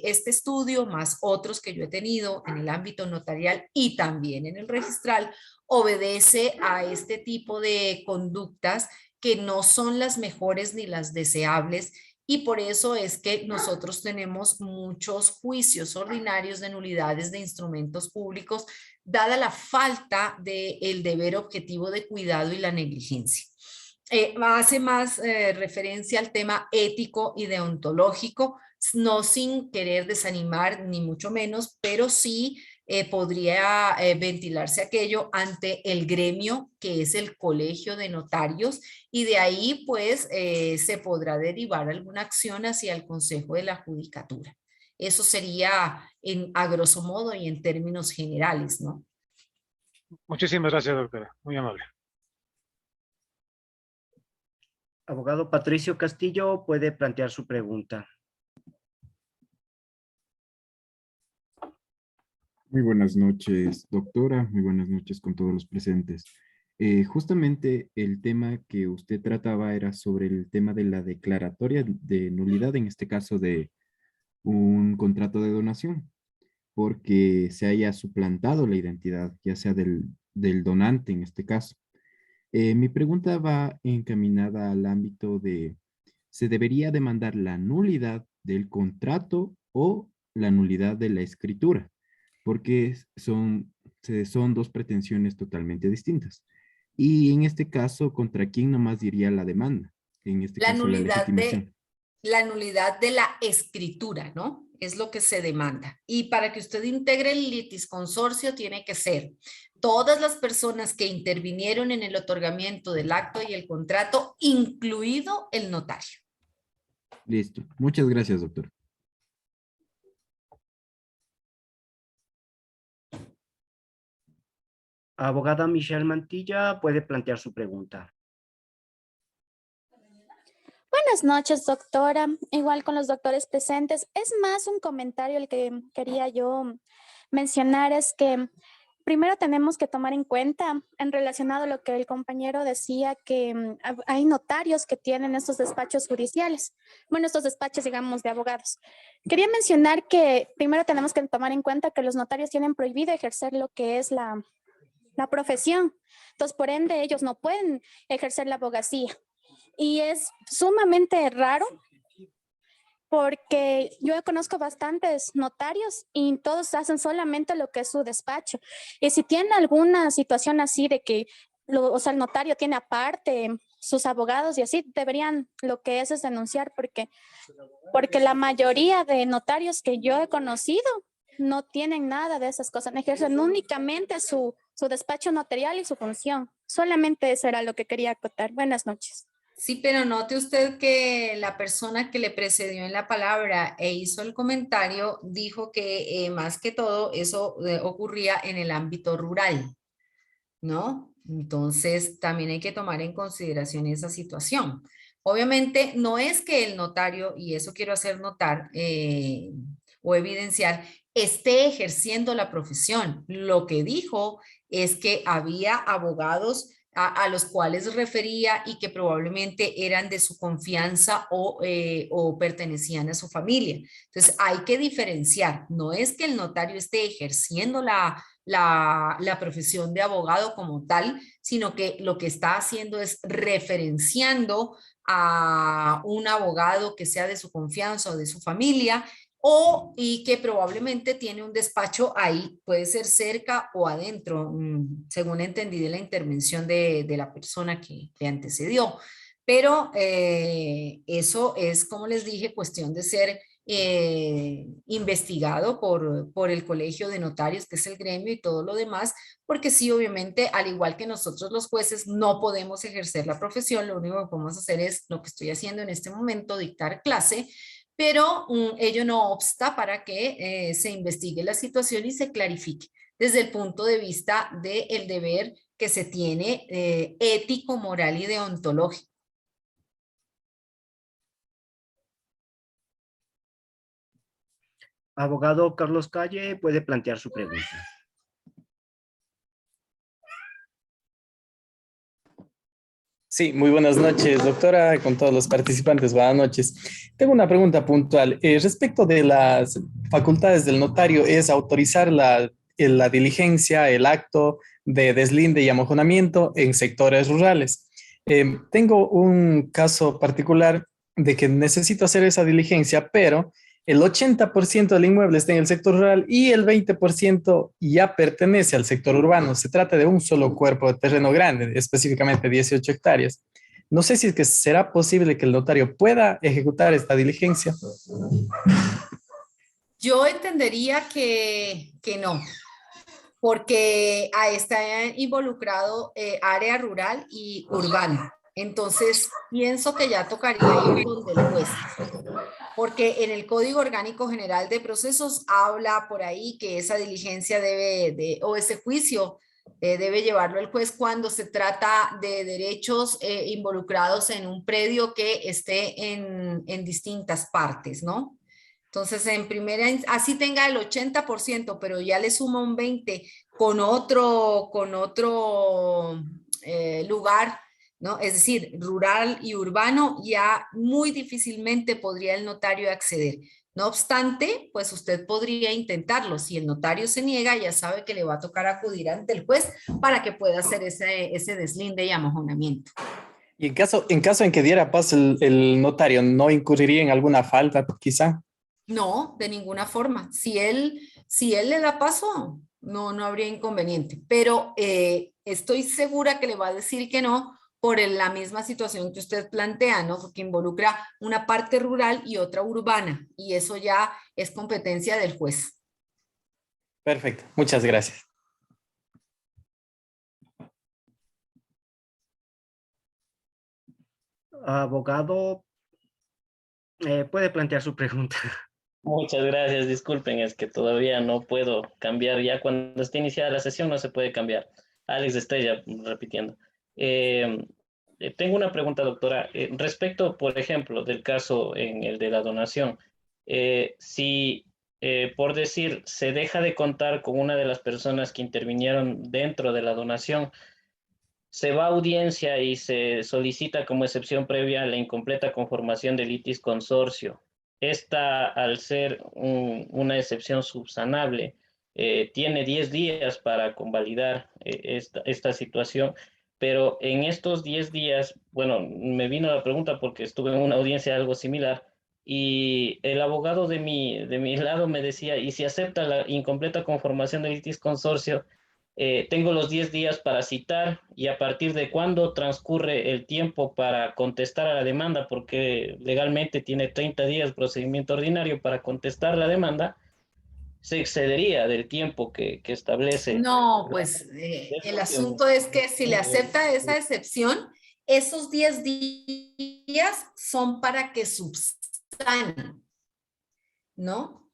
S2: este estudio, más otros que yo he tenido en el ámbito notarial y también en el registral, obedece a este tipo de conductas que no son las mejores ni las deseables y por eso es que nosotros tenemos muchos juicios ordinarios de nulidades de instrumentos públicos, dada la falta del deber objetivo de cuidado y la negligencia. Hace más referencia al tema ético y deontológico, no sin querer desanimar ni mucho menos, pero sí podría ventilarse aquello ante el gremio que es el Colegio de Notarios y de ahí pues se podrá derivar alguna acción hacia el Consejo de la Judicatura. Eso sería a grosso modo y en términos generales, ¿no?
S4: Muchísimas gracias, doctora. Muy amable.
S1: Abogado Patricio Castillo, puede plantear su pregunta.
S5: Muy buenas noches, doctora. Muy buenas noches con todos los presentes. Justamente el tema que usted trataba era sobre el tema de la declaratoria de nulidad, en este caso de un contrato de donación, porque se haya suplantado la identidad, ya sea del donante en este caso. Mi pregunta va encaminada al ámbito de, ¿se debería demandar la nulidad del contrato o la nulidad de la escritura? Porque son dos pretensiones totalmente distintas. Y en este caso, ¿contra quién nomás diría la demanda? En este
S2: La
S5: caso, la
S2: nulidad
S5: legitimación.
S2: la nulidad de la escritura, ¿no? Es lo que se demanda. Y para que usted integre el litisconsorcio tiene que ser todas las personas que intervinieron en el otorgamiento del acto y el contrato, incluido el notario.
S5: Listo. Muchas gracias, doctor.
S1: Abogada Michelle Mantilla puede plantear su pregunta.
S6: Buenas noches, doctora. Igual con los doctores presentes. Es más un comentario el que quería yo mencionar, es que primero tenemos que tomar en cuenta, en relacionado a lo que el compañero decía, que hay notarios que tienen estos despachos judiciales. Bueno, estos despachos, digamos, de abogados. Quería mencionar que primero tenemos que tomar en cuenta que los notarios tienen prohibido ejercer lo que es la profesión. Entonces, por ende, ellos no pueden ejercer la abogacía. Y es sumamente raro porque yo conozco bastantes notarios y todos hacen solamente lo que es su despacho. Y si tienen alguna situación así de que, o sea, el notario tiene aparte sus abogados y así, deberían lo que es denunciar porque la mayoría de notarios que yo he conocido no tienen nada de esas cosas, ejercen únicamente su despacho notarial y su función. Solamente eso era lo que quería acotar. Buenas noches.
S2: Sí, pero note usted que la persona que le precedió en la palabra e hizo el comentario dijo que más que todo eso ocurría en el ámbito rural, ¿no? Entonces también hay que tomar en consideración esa situación. Obviamente no es que el notario, y eso quiero hacer notar o evidenciar, esté ejerciendo la profesión. Lo que dijo es que había abogados a los cuales refería y que probablemente eran de su confianza o pertenecían a su familia. Entonces hay que diferenciar, no es que el notario esté ejerciendo la profesión de abogado como tal, sino que lo que está haciendo es referenciando a un abogado que sea de su confianza o de su familia y que probablemente tiene un despacho ahí, puede ser cerca o adentro, según entendí de la intervención de la persona que le antecedió. Pero eso es, como les dije, cuestión de ser investigado por el Colegio de Notarios, que es el gremio y todo lo demás, porque sí, obviamente, al igual que nosotros los jueces, no podemos ejercer la profesión, lo único que podemos hacer es lo que estoy haciendo en este momento, dictar clase, pero ello no obsta para que se investigue la situación y se clarifique desde el punto de vista del deber que se tiene ético, moral y deontológico.
S1: Abogado Carlos Calle puede plantear su pregunta.
S7: Sí, muy buenas noches, doctora, con todos los participantes, buenas noches. Tengo una pregunta puntual. Respecto de las facultades del notario, es autorizar la diligencia, el acto de deslinde y amojonamiento en sectores rurales. Tengo un caso particular de que necesito hacer esa diligencia, pero el 80% del inmueble está en el sector rural y el 20% ya pertenece al sector urbano. Se trata de un solo cuerpo de terreno grande, específicamente 18 hectáreas. No sé si es que será posible que el notario pueda ejecutar esta diligencia.
S2: Yo entendería que no, porque ahí está involucrado área rural y urbana. Entonces, pienso que ya tocaría ir donde el juez. Porque en el Código Orgánico General de Procesos habla por ahí que esa diligencia o ese juicio debe llevarlo el juez cuando se trata de derechos involucrados en un predio que esté en distintas partes, ¿no? Entonces, en primera, así tenga el 80%, pero ya le suma un 20% con otro lugar, ¿no? Es decir, rural y urbano, ya muy difícilmente podría el notario acceder. No obstante, pues usted podría intentarlo. Si el notario se niega, ya sabe que le va a tocar acudir ante el juez para que pueda hacer ese deslinde y amojonamiento.
S7: Y en caso en que diera paso el notario, ¿no incurriría en alguna falta, quizá?
S2: No, de ninguna forma. Si él le da paso, no habría inconveniente. Pero estoy segura que le va a decir que no por la misma situación que usted plantea, ¿no? Porque involucra una parte rural y otra urbana, y eso ya es competencia del juez.
S7: Perfecto, muchas gracias.
S1: Abogado, puede plantear su pregunta.
S3: Muchas gracias, disculpen, es que todavía no puedo cambiar, ya cuando esté iniciada la sesión no se puede cambiar. Alex Estrella, repitiendo. Tengo una pregunta, doctora. Respecto, por ejemplo, del caso en el de la donación, si, por decir, se deja de contar con una de las personas que intervinieron dentro de la donación, se va a audiencia y se solicita como excepción previa la incompleta conformación del litis consorcio. Esta, al ser una excepción subsanable, tiene 10 días para convalidar esta situación, pero en estos 10 días, bueno, me vino la pregunta porque estuve en una audiencia algo similar y el abogado de mi lado me decía, ¿y si acepta la incompleta conformación del litis consorcio? Tengo los 10 días para citar y a partir de cuándo transcurre el tiempo para contestar a la demanda, porque legalmente tiene 30 días procedimiento ordinario para contestar la demanda, se excedería del tiempo que establece.
S2: No, pues el asunto es que si le acepta esa excepción, esos 10 días son para que subsane, ¿no?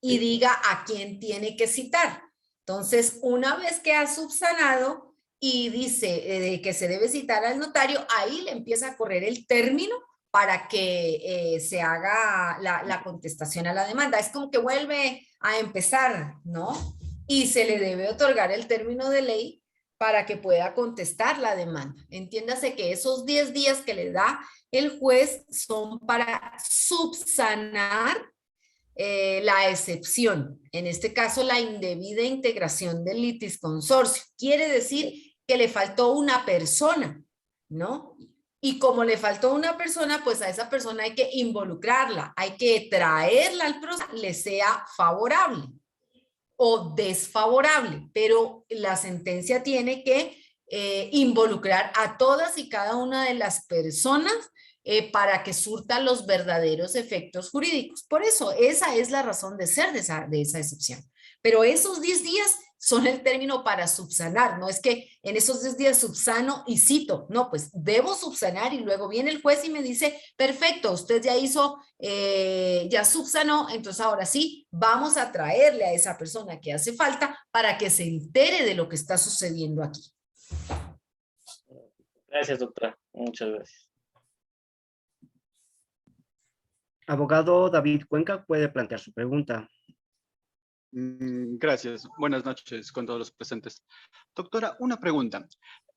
S2: Y diga a quién tiene que citar. Entonces, una vez que ha subsanado y dice que se debe citar al notario, ahí le empieza a correr el término para que se haga la contestación a la demanda. Es como que vuelve a empezar, ¿no? Y se le debe otorgar el término de ley para que pueda contestar la demanda. Entiéndase que esos 10 días que le da el juez son para subsanar la excepción, en este caso la indebida integración del litis consorcio. Quiere decir que le faltó una persona, ¿no? Y como le faltó una persona, pues a esa persona hay que involucrarla, hay que traerla al proceso, le sea favorable o desfavorable, pero la sentencia tiene que involucrar a todas y cada una de las personas para que surta los verdaderos efectos jurídicos. Por eso, esa es la razón de ser de esa excepción. Pero esos 10 días son el término para subsanar, no es que en esos 10 días subsano y cito, no, pues debo subsanar y luego viene el juez y me dice, perfecto, usted ya hizo, ya subsanó, entonces ahora sí, vamos a traerle a esa persona que hace falta para que se entere de lo que está sucediendo aquí.
S3: Gracias, doctora. Muchas gracias.
S1: Abogado David Cuenca puede plantear su pregunta.
S8: Gracias. Buenas noches con todos los presentes. Doctora, una pregunta.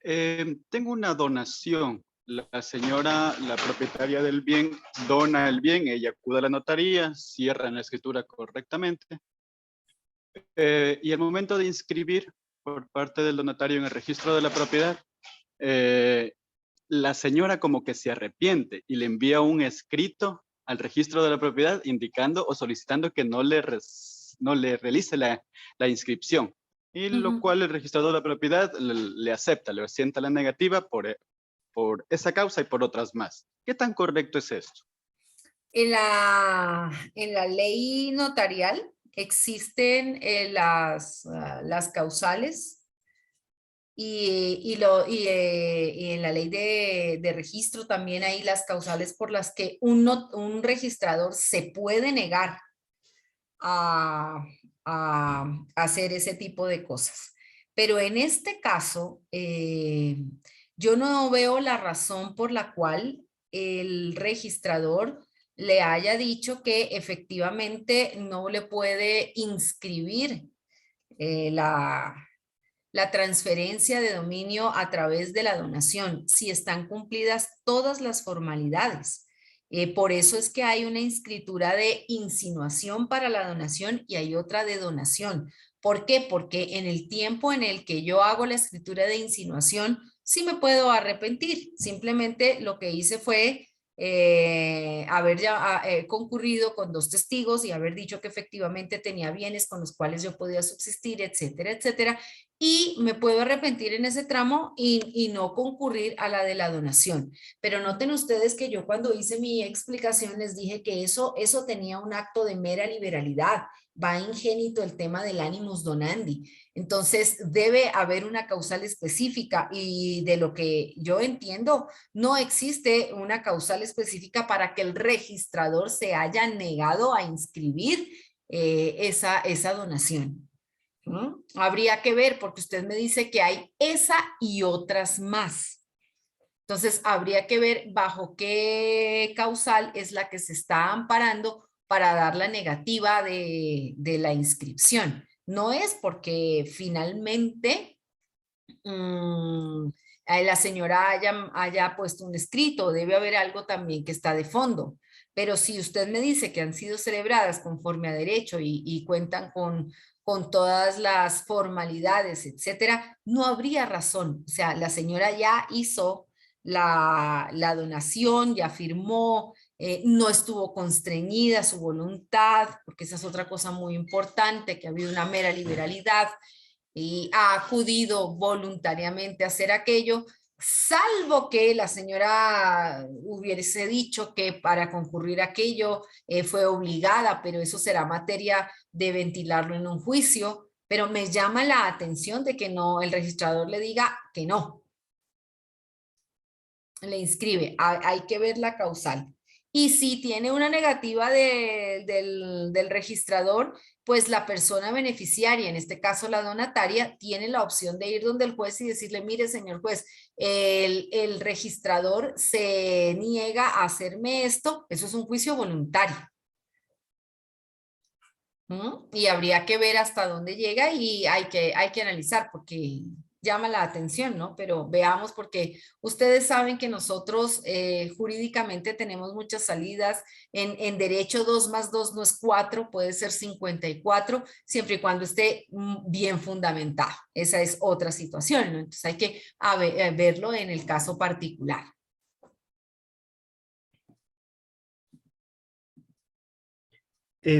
S8: Tengo una donación. La señora, la propietaria del bien, dona el bien, ella acude a la notaría, cierra en la escritura correctamente. Y al momento de inscribir por parte del donatario en el registro de la propiedad, la señora como que se arrepiente y le envía un escrito al registro de la propiedad indicando o solicitando que no le realice la inscripción. Y lo cual el registrador de la propiedad le acepta, le asienta la negativa por esa causa y por otras más. ¿Qué tan correcto es esto?
S2: En la ley notarial existen las causales y en la ley de registro también hay las causales por las que un registrador se puede negar a hacer ese tipo de cosas. Pero en este caso, yo no veo la razón por la cual el registrador le haya dicho que efectivamente no le puede inscribir la transferencia de dominio a través de la donación, si están cumplidas todas las formalidades. Por eso es que hay una escritura de insinuación para la donación y hay otra de donación. ¿Por qué? Porque en el tiempo en el que yo hago la escritura de insinuación, sí me puedo arrepentir. Simplemente lo que hice fue haber ya concurrido con 2 testigos y haber dicho que efectivamente tenía bienes con los cuales yo podía subsistir, etcétera, etcétera. Y me puedo arrepentir en ese tramo y no concurrir a la de la donación. Pero noten ustedes que yo cuando hice mi explicación les dije que eso tenía un acto de mera liberalidad. Va ingénito el tema del animus donandi. Entonces debe haber una causal específica y de lo que yo entiendo, no existe una causal específica para que el registrador se haya negado a inscribir esa donación. ¿Mm? Habría que ver porque usted me dice que hay esa y otras más. Entonces habría que ver bajo qué causal es la que se está amparando para dar la negativa de la inscripción. No es porque finalmente la señora haya puesto un escrito, debe haber algo también que está de fondo. Pero si usted me dice que han sido celebradas conforme a derecho y cuentan con todas las formalidades, etcétera, no habría razón. O sea, la señora ya hizo la donación, ya firmó, no estuvo constreñida su voluntad, porque esa es otra cosa muy importante, que ha habido una mera liberalidad y ha acudido voluntariamente a hacer aquello, salvo que la señora hubiese dicho que para concurrir a aquello fue obligada, pero eso será materia de ventilarlo en un juicio. Pero me llama la atención de que no, el registrador le diga que no. Le inscribe, hay que ver la causal. Y si tiene una negativa del registrador, pues la persona beneficiaria, en este caso la donataria, tiene la opción de ir donde el juez y decirle, mire, señor juez, el registrador se niega a hacerme esto, eso es un juicio voluntario. Y habría que ver hasta dónde llega y hay que analizar porque llama la atención, ¿no? Pero veamos porque ustedes saben que nosotros jurídicamente tenemos muchas salidas. En derecho 2 más 2 no es 4, puede ser 54, siempre y cuando esté bien fundamentado. Esa es otra situación, ¿no? Entonces hay que verlo en el caso particular.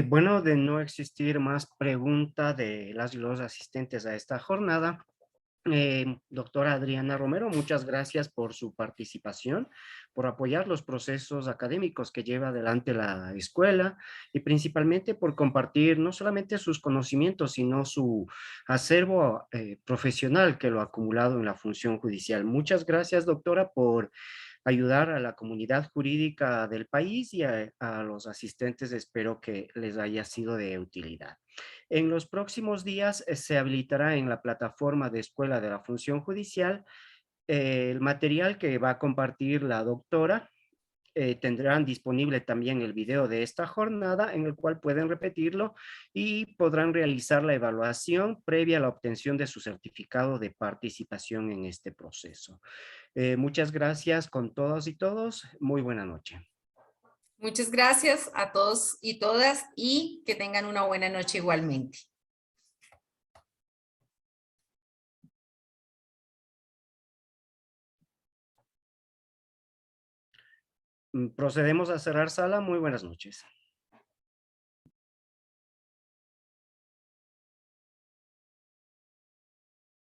S1: Bueno, de no existir más pregunta de las y los asistentes a esta jornada, doctora Adriana Romero, muchas gracias por su participación, por apoyar los procesos académicos que lleva adelante la escuela y principalmente por compartir no solamente sus conocimientos, sino su acervo profesional que lo ha acumulado en la función judicial. Muchas gracias, doctora, por ayudar a la comunidad jurídica del país y a los asistentes. Espero que les haya sido de utilidad. En los próximos días se habilitará en la plataforma de Escuela de la Función Judicial el material que va a compartir la doctora. Tendrán disponible también el video de esta jornada en el cual pueden repetirlo y podrán realizar la evaluación previa a la obtención de su certificado de participación en este proceso. Muchas gracias con todos y todos. Muy buena noche.
S2: Muchas gracias a todos y todas y que tengan una buena noche igualmente.
S1: Procedemos a cerrar sala. Muy buenas noches.